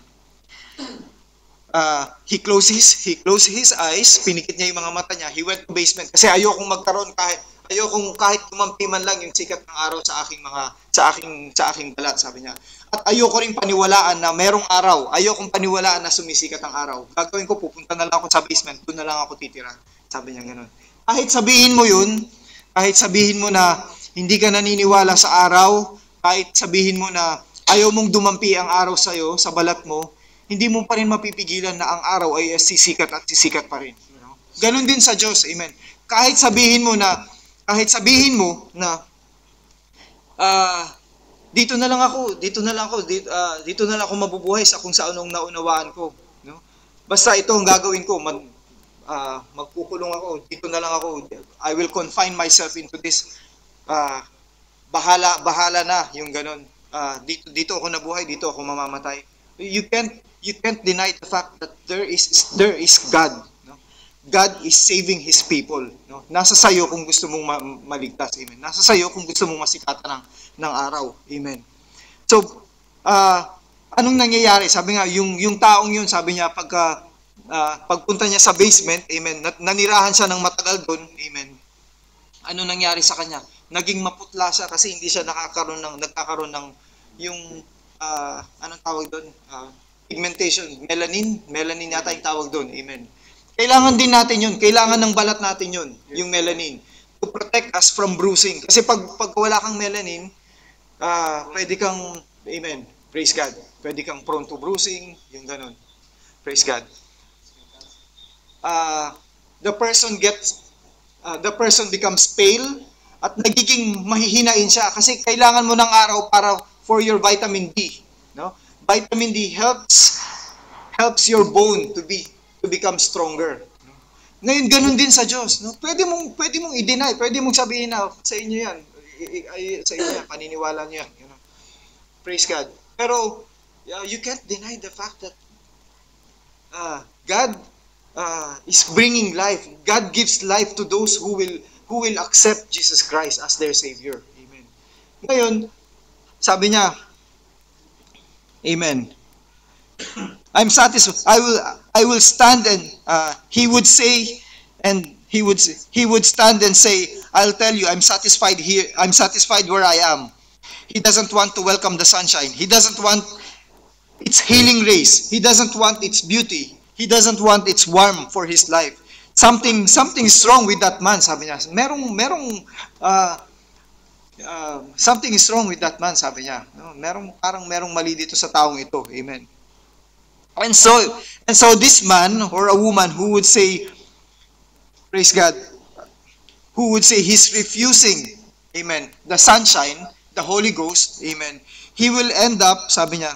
He closed his eyes, pinikit niya yung mga mata niya, he went to basement kasi ayokong kahit tumampi man lang yung sikat ng araw sa aking balat, sabi niya. At ayoko ring paniwalaan na merong araw, ayokong paniwalaan na sumisikat ang araw. Gagawin ko, pupunta na lang ako sa basement, doon na lang ako titira, sabi niya gano'n. Kahit sabihin mo yun, kahit sabihin mo na hindi ka naniniwala sa araw, kahit sabihin mo na ayaw mong dumampi ang araw sa'yo, sa balat mo, hindi mo pa rin mapipigilan na ang araw ay sisikat at sisikat pa rin. Ganon din sa Diyos, amen. Kahit sabihin mo na dito na lang ako mabubuhay sa kung saan ang naunawaan ko, no? Basta ito ang gagawin ko, magkukulong ako, dito na lang ako, I will confine myself into this, bahala na yung ganon. Dito ako nabuhay, dito ako mamamatay. You can't deny the fact that there is God. No? God is saving His people. No? Nasa sayo kung gusto mong maligtas. Amen. Nasa sayo kung gusto mong masikatan ng araw. Amen. So, anong nangyayari? Sabi nga, yung taong yun, sabi niya, pagpunta niya sa basement, amen, nanirahan siya ng matagal doon, amen. Ano nangyari sa kanya? Naging maputla siya kasi hindi siya nagkakaroon ng yung anong tawag doon? Pigmentation, melanin yata yung tawag doon. Amen. Kailangan din natin yun. Kailangan ng balat natin yun, yung melanin, to protect us from bruising. Kasi pag wala kang melanin, pwede kang, amen, praise God, pwede kang prone to bruising, yung ganun. Praise God. The person becomes pale at nagiging mahihinain siya kasi kailangan mo ng araw for your vitamin D, no? Vitamin D helps your bone to become stronger. Ngayon ganun din sa Diyos, no? Pwede mong i-deny, pwede mong sabihin na sa inyo 'yan. Sa inyo 'yan, paniniwala niyo 'yan, you know? Praise God. Pero you can't deny the fact that God is bringing life. God gives life to those who will accept Jesus Christ as their Savior. Amen. Ngayon, sabi niya, amen, I'm satisfied. I will stand and he would say, and he would stand and say, I'll tell you, I'm satisfied here. I'm satisfied where I am. He doesn't want to welcome the sunshine. He doesn't want its healing rays. He doesn't want its beauty. He doesn't want its warmth for his life. Something is wrong with that man, sabi niya. something is wrong with that man, sabi niya. No, parang merong mali dito sa taong ito. Amen. And so this man or a woman who would say, praise God, who would say he's refusing, amen, the sunshine, the Holy Ghost, amen, he will end up, sabi niya,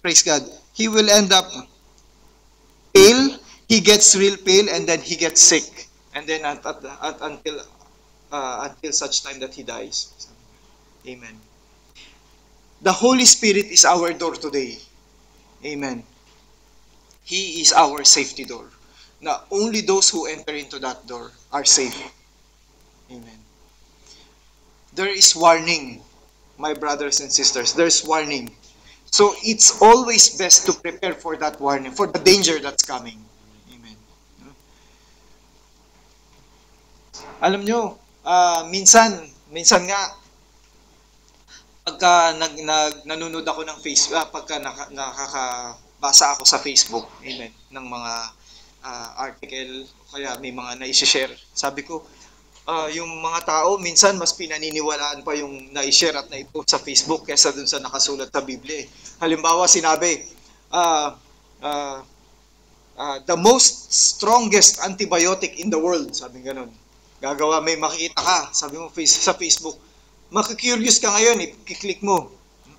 praise God, he will end up pale, he gets real pale, and then he gets sick. And then until such time that he dies. Amen. The Holy Spirit is our door today. Amen. He is our safety door. Now, only those who enter into that door are safe. Amen. There is warning, my brothers and sisters. There's warning. So, it's always best to prepare for that warning, for the danger that's coming. Amen. Alam nyo, minsan nga, pagka nanonood ako ng Facebook, pagka nakakabasa ako sa Facebook, amen, ng mga article, kaya may mga na-share, sabi ko, yung mga tao, minsan mas pinaniniwalaan pa yung na-share at na-post sa Facebook kaysa dun sa nakasulat sa Biblia. Halimbawa, sinabi, the most strongest antibiotic in the world, sabi ganun. Gagawa, may makikita ka, sabi mo sa Facebook, makikurious ka ngayon, i-click mo.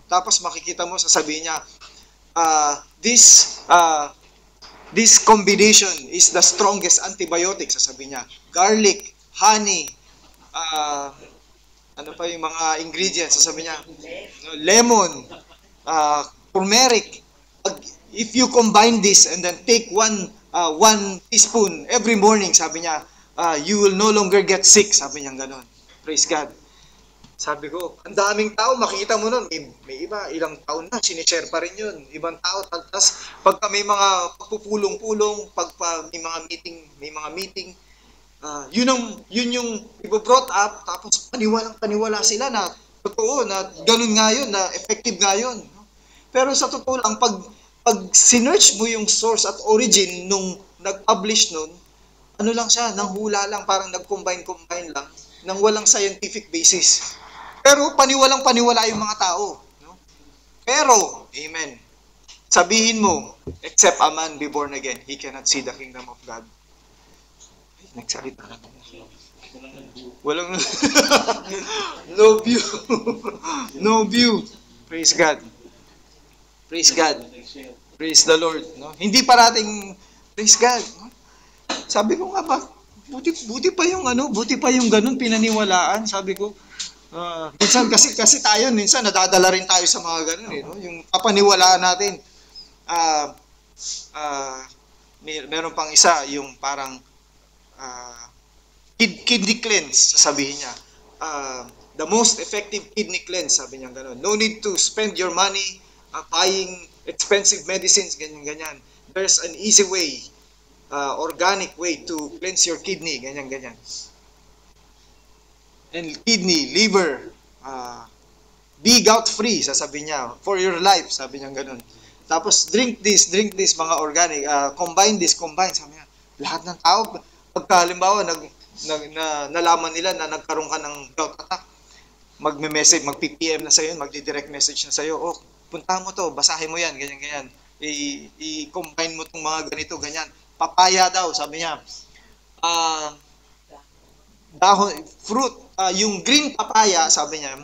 Tapos makikita mo, sasabihin niya, this combination is the strongest antibiotic, sasabihin niya. Garlic, honey, ano pa yung mga ingredients, sasabihin niya, lemon, turmeric. If you combine this and then take one teaspoon every morning, sabi niya, you will no longer get sick, sabi niya gano'n. Praise God. Sabi ko, ang daming tao, makikita mo nun, may iba, ilang taon na, sinishare pa rin yun. Ibang tao, tapos pagka may mga pagpupulong-pulong, may mga meeting, yun yung ibo-brought up, tapos paniwala sila na totoo, na ganun nga yun, na effective nga yun. Pero sa totoo lang, pag sinerch mo yung source at origin nung nag-publish nun, ano lang siya, nang hula lang, parang nag-combine lang, nang walang scientific basis. Pero paniwalang-paniwala yung mga tao. No? Pero, amen, sabihin mo, except a man be born again, he cannot see the kingdom of God. Ay, nagsalita na. Walang, no view. No view. Praise God. Praise God. Praise the Lord. No? Hindi parating, praise God. No? Sabi ko nga ba, buti pa yung ganun pinaniwalaan, sabi ko. Minsan kasi tayo minsan nadadala rin tayo sa mga ganun no? Yung papaniwalaan natin. Meron pang isa yung parang kidney cleanse, sasabihin niya. The most effective kidney cleanse, sabi niya ganun. No need to spend your money buying expensive medicines, ganyan. There's an easy way, organic way to cleanse your kidney, ganyan. And kidney, liver, be gout-free, sasabihin niya, for your life, sabi niya ganun. Tapos, drink this, mga organic, combine, sabi niya. Lahat ng tao, pagka halimbawa, nalaman nila na nagkaroon ka ng gout attack, magme-message, mag-PPM na sa'yo, magdi-direct message na sa'yo, oh, puntahan mo to, basahin mo yan, ganyan. I-combine mo itong mga ganito, ganyan. Papaya daw, sabi niya. Dahon, fruit, yung green papaya, sabi niya,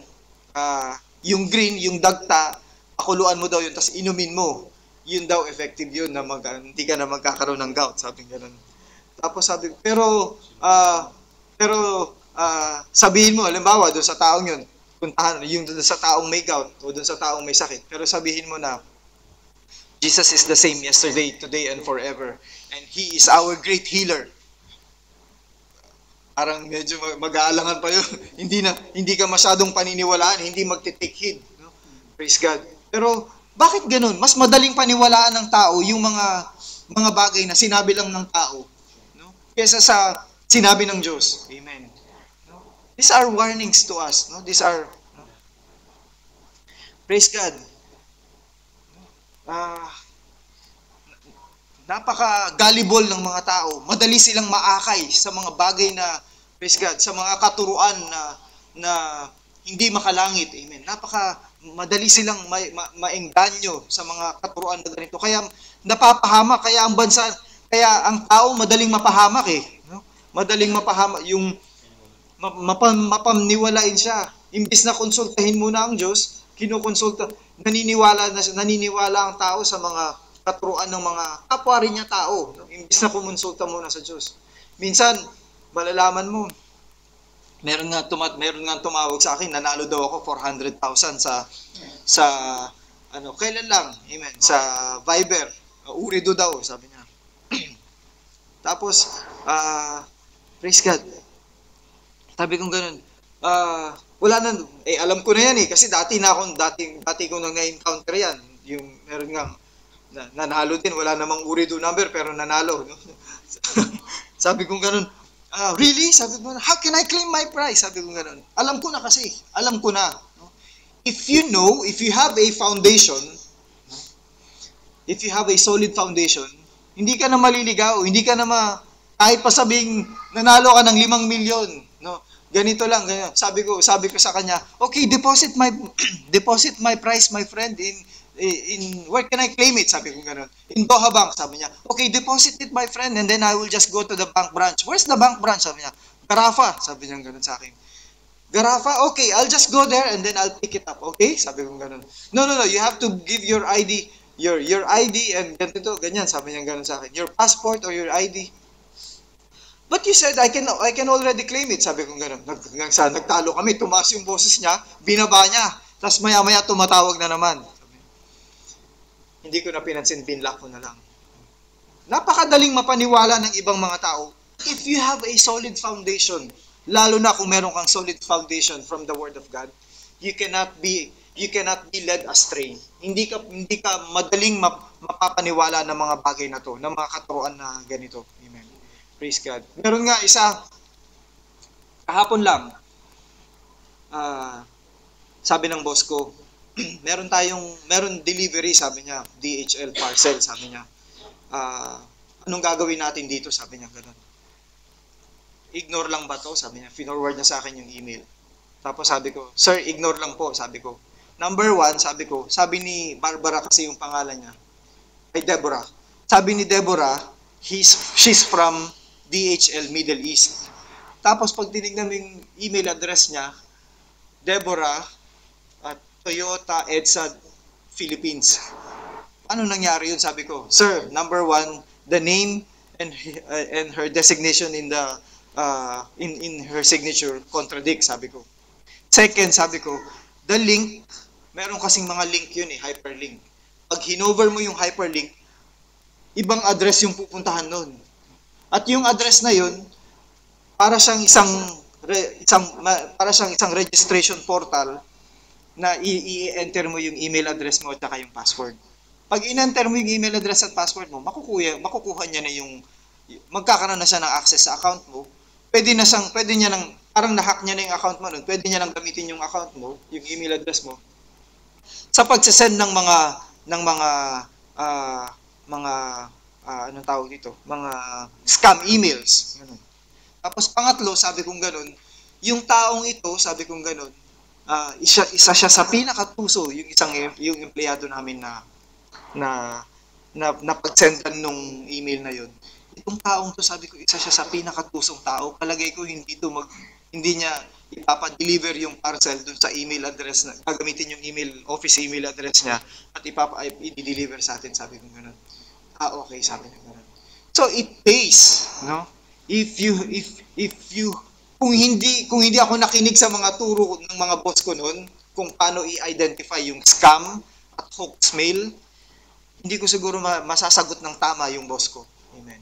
yung green, yung dagta, pakuluan mo daw yun, tapos inumin mo. Yun daw, effective yun, na hindi ka na magkakaroon ng gout, sabi ganun. Tapos sabi, pero sabihin mo, halimbawa, doon sa taong yun, puntahan, yung doon sa taong may gout, o doon sa taong may sakit, pero sabihin mo na, Jesus is the same yesterday, today, and forever. And He is our great healer. Parang medyo mag-aalangan pa yun. hindi ka masyadong paniniwalaan, hindi magte-take heed. No? Praise God. Pero bakit ganun? Mas madaling paniwalaan ng tao yung mga bagay na sinabi lang ng tao, no? Kaysa sa sinabi ng Diyos. Amen. No? These are warnings to us. No? These are, no? Praise God. Napaka-gullible ng mga tao. Madali silang maakay sa mga bagay na, praise God, sa mga katuruan na hindi makalangit. Amen. Napaka madali silang maengganyo sa mga katuruan na ganito. Kaya napapahamak, kaya ang bansa, kaya ang tao madaling mapahamak eh. No? Madaling mapahamak yung mapamniwalain siya. Imbis na konsultahin muna ang Diyos, kinukonsulta, naniniwala ang tao sa mga katuruan ng mga kapwa rin niya tao. No? Imbis na kumonsulta muna sa Diyos. Minsan, malalaman mo, meron nga tumawag sa akin, nanalo daw ako 400,000 sa kailan lang, amen, sa Viber. Urido daw, sabi niya. Tapos, praise God. Sabi kong ganun, wala na, alam ko na yan kasi dati ko nang na-encounter yan. Yung meron nga, nanalo din, wala namang Urido number, pero nanalo. No? Sabi kong ganun, really? Sabi ko, how can I claim my prize? Sabi ko ganun. Alam ko na kasi. Alam ko na. No? If you have a foundation, if you have a solid foundation, hindi ka na maliligaw, hindi ka na kahit pa sabing nanalo ka ng 5 milyon, no? Ganito lang, ganyan. Sabi ko sa kanya, okay, deposit my prize, my friend, in where can I claim it? Sabi ko gano'n. In Doha Bank, sabi niya. Okay, deposit it, my friend, and then I will just go to the bank branch. Where's the bank branch? Sabi niya. Garafa, sabi niya gano'n sa akin. Garafa, okay, I'll just go there and then I'll pick it up. Okay? Sabi ko gano'n. No, you have to give your ID, your ID and ganito, ganyan, sabi niya gano'n sa akin. Your passport or your ID. But you said, I can already claim it. Sabi ko gano'n. Nagtalo kami, tumaas yung boses niya, binaba niya. Tapos maya-maya tumatawag na naman. Hindi ko na pinansin, binlock ko na lang. Napakadaling mapaniwala ng ibang mga tao. If you have a solid foundation, lalo na kung meron kang solid foundation from the Word of God, you cannot be led astray. Hindi ka madaling mapapaniwala ng mga bagay na to, ng mga katuruan na ganito. Amen. Praise God. Meron nga isa, kahapon lang, sabi ng boss ko, meron delivery, sabi niya, DHL parcel, sabi niya. Anong gagawin natin dito, sabi niya, ganun. Ignore lang ba to, sabi niya. Forward niya sa akin yung email. Tapos sabi ko, sir, ignore lang po, sabi ko. Number 1, sabi ni Barbara kasi yung pangalan niya, ay Deborah. Sabi ni Deborah, she's from DHL Middle East. Tapos pag tinignan mo yung email address niya, Deborah at Toyota EDSA Philippines. Ano nangyari yun? Sabi ko, sir, number 1, the name and her designation in the in her signature contradict, sabi ko. Second, sabi ko, the link, meron kasing mga link yun hyperlink. Pag hinover mo yung hyperlink, ibang address yung pupuntahan nun. At yung address na yun, para siyang isang registration portal na i-enter mo yung email address mo at saka yung password. Pag in-enter mo yung email address at password mo, makukuha niya na magkakaroon na siya ng access sa account mo. Pwede niya nang, parang nahack niya na yung account mo nun, pwede niya nang gamitin yung account mo, yung email address mo, sa pagsasend ng anong tawag dito, mga scam emails. Ganun. Tapos pangatlo, sabi kong ganun, yung taong ito, sabi kong ganun, isa siya sa pinakatuso, yung empleyado namin na pagsendan nung email na yun. Itong taong to, sabi ko, isa siya sa pinakatusong tao. Palagay ko hindi niya ipapa-deliver yung parcel dun sa email address na gagamitin yung office email address niya at i-deliver sa atin, sabi ko gano'n. Okay, sabi niya gano'n. So it pays, no? If you kung hindi ako nakinig sa mga turo ng mga boss ko noon kung paano i-identify yung scam at hoax mail, hindi ko siguro masasagot ng tama yung boss ko. Amen.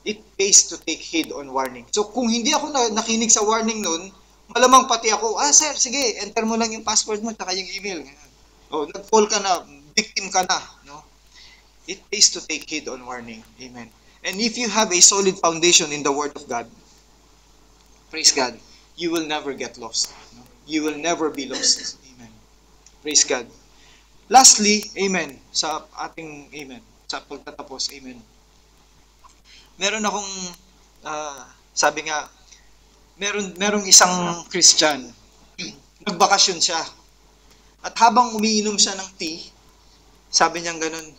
It pays to take heed on warning. So kung hindi ako nakinig sa warning noon, malamang pati ako, sir, sige, enter mo lang yung password mo at yung email. Nag-fall ka na, victim ka na. No? It pays to take heed on warning. Amen. And if you have a solid foundation in the Word of God, praise God, you will never get lost. No? You will never be lost. Amen. Praise God. Lastly, amen, sa ating, amen, sa pagtatapos, amen. Meron akong, sabi nga, merong isang Christian nagbakasyon siya. At habang umiinom siya ng tea, sabi niya ganun,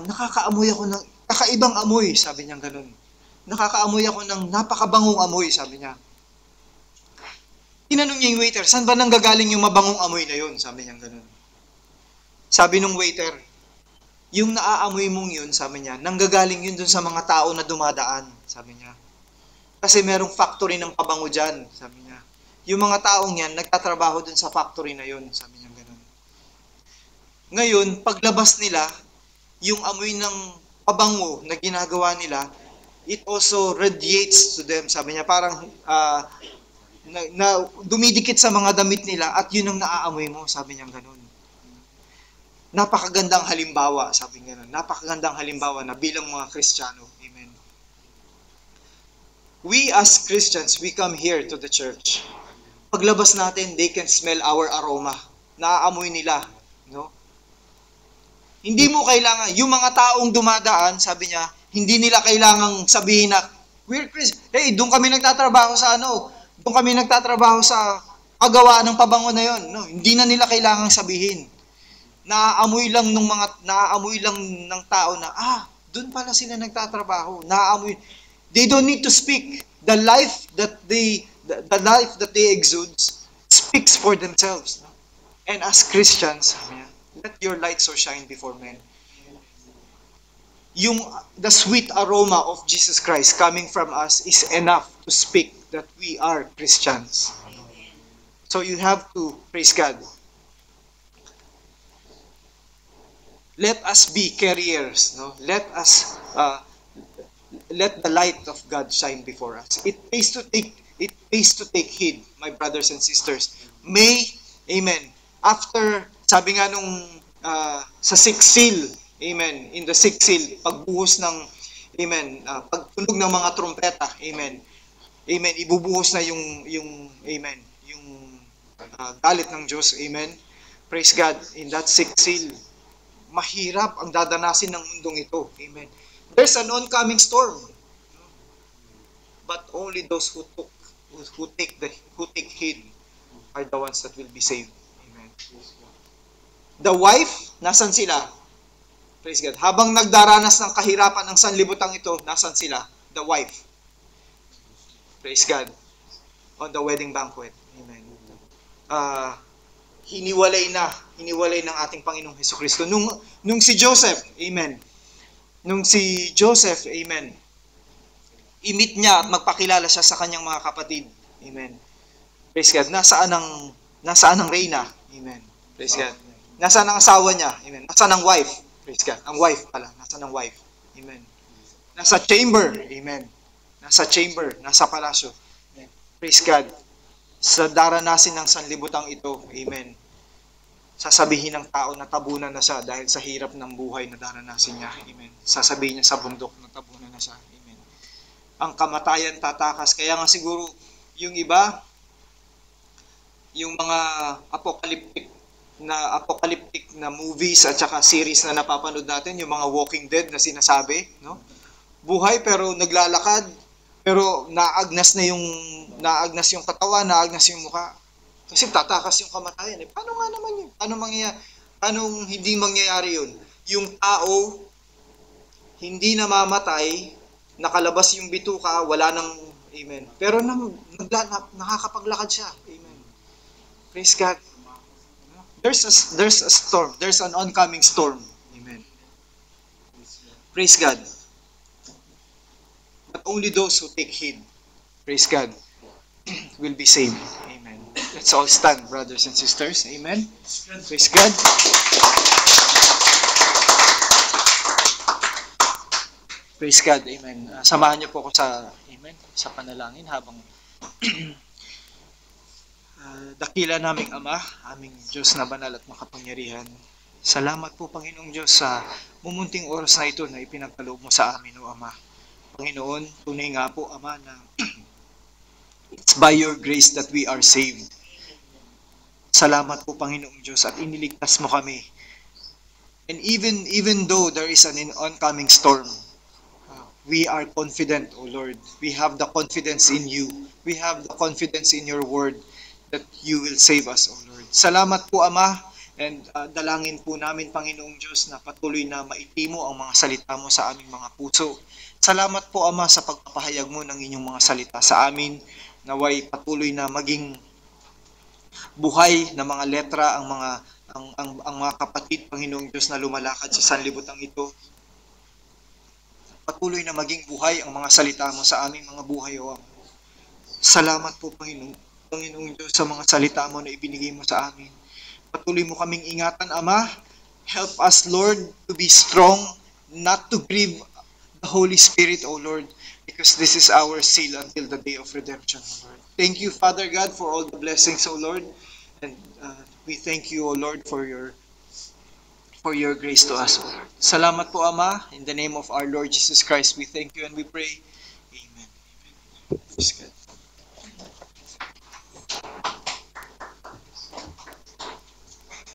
nakakaamoy ako ng kakaibang amoy, sabi niya ganun. Nakakaamoy ako ng napakabangong amoy, sabi niya. Tinanong niya yung waiter, saan ba nanggagaling yung mabangong amoy na yun? Sabi niya ganun. Sabi nung waiter, yung naaamoy mong yun, sabi niya, nanggagaling yun dun sa mga tao na dumadaan, sabi niya. Kasi merong factory ng pabango dyan, sabi niya. Yung mga taong yan, nagtatrabaho dun sa factory na yun, sabi niya ganun. Ngayon, paglabas nila, yung amoy ng pabango na ginagawa nila, it also radiates to them, sabi niya, parang na dumidikit sa mga damit nila at yun ang naaamoy mo, sabi niya ganun. Napakagandang halimbawa, sabi niya ganun. Napakagandang halimbawa na bilang mga Kristiyano. Amen. We as Christians, we come here to the church. Paglabas natin, they can smell our aroma. Naaamoy nila, no? Hindi mo kailangan, yung mga taong dumadaan, sabi niya, hindi nila kailangang sabihin na, we're Christians. Hey, doon kami nagtatrabaho sa doon kami nagtatrabaho sa paggawa ng pabango na yon. No, hindi na nila kailangang sabihin. Naaamoy lang ng tao na, doon pala sila nagtatrabaho. Naaamoy. They don't need to speak. The life that they exude speaks for themselves. No? And as Christians, let your light so shine before men. The sweet aroma of Jesus Christ coming from us is enough to speak that we are Christians. So you have to praise God. Let us be carriers, no? Let the light of God shine before us. It pays to take heed, my brothers and sisters. Amen. After, sabi nga nung sa sixth seal, amen, in the sixth seal, pagbuhos ng, amen, pagtunog ng mga trumpeta, amen, amen, ibubuhos na yung amen, yung galit ng Diyos, amen. Praise God, in that sixth seal, mahirap ang dadanasin ng mundong ito, amen. There's an oncoming storm, but only those who take heed are the ones that will be saved, amen. The wife, nasan sila? Praise God. Habang nagdaranas ng kahirapan ng sanlibutan ito, nasan sila? The wife. Praise God. On the wedding banquet. Amen. Hiniwalay ng ating Panginoong Hesukristo. Nung si Joseph, amen. Nung si Joseph, amen. I-meet niya at magpakilala siya sa kanyang mga kapatid. Amen. Praise God. Nasaan ang reyna? Amen. Praise God. Nasaan ang asawa niya? Amen. Nasaan ang wife? Praise God. Ang wife pala. Nasaan ang wife? Amen. Nasa chamber. Amen. Nasa chamber. Nasa palasyo. Amen. Praise God. Sa daranasin ng sanlibutang ito. Amen. Sasabihin ng tao na tabunan na siya dahil sa hirap ng buhay na daranasin niya. Amen. Sasabihin niya sa bundok na tabunan na siya. Amen. Ang kamatayan tatakas. Kaya nga siguro yung iba, yung mga apocalyptic na movies at saka series na napapanood natin, yung mga Walking Dead na sinasabi, no? Buhay pero naglalakad, pero naagnas yung katawan, naagnas yung mukha. Kasi tatakas yung kamatayan. Paano nga naman yun? Anong hindi mangyayari yun? Yung tao, hindi namamatay, nakalabas yung bituka, wala nang, amen. Pero nakakapaglakad siya. Amen. Praise God. There's a storm. There's an oncoming storm. Amen. Praise God. But only those who take heed, praise God, will be saved. Amen. Let's all stand, brothers and sisters. Amen. Praise God. Praise God. Amen. Samahan niyo po ako sa panalangin habang dakila naming Ama, aming Diyos na banal at makapangyarihan. Salamat po, Panginoong Diyos, sa mumunting oras na ito na ipinagkaloob mo sa amin, O Ama. Panginoon, tunay nga po, Ama, na it's by your grace that we are saved. Salamat po, Panginoong Diyos, at iniligtas mo kami. And even though there is an oncoming storm, we are confident, O Lord. We have the confidence in you. We have the confidence in your word, that you will save us, O Lord. Salamat po, Ama, and dalangin po namin, Panginoong Diyos, na patuloy na maitimo ang mga salita mo sa aming mga puso. Salamat po, Ama, sa pagpapahayag mo ng inyong mga salita sa amin, naway patuloy na maging buhay na mga letra ang mga kapatid, Panginoong Diyos, na lumalakad sa sanlibutan ito. Patuloy na maging buhay ang mga salita mo sa aming mga buhay, O Ama. Salamat po, Panginoong Diyos, sa mga salita mo na ibinigay mo sa amin. Patuloy mo kaming ingatan, Ama. Help us, Lord, to be strong, not to grieve the Holy Spirit, O Lord, because this is our seal until the day of redemption, O Lord. Thank you, Father God, for all the blessings, O Lord. And we thank you, O Lord, for your grace to us, O Lord. Salamat po, Ama. In the name of our Lord Jesus Christ, we thank you and we pray. Amen. Praise God.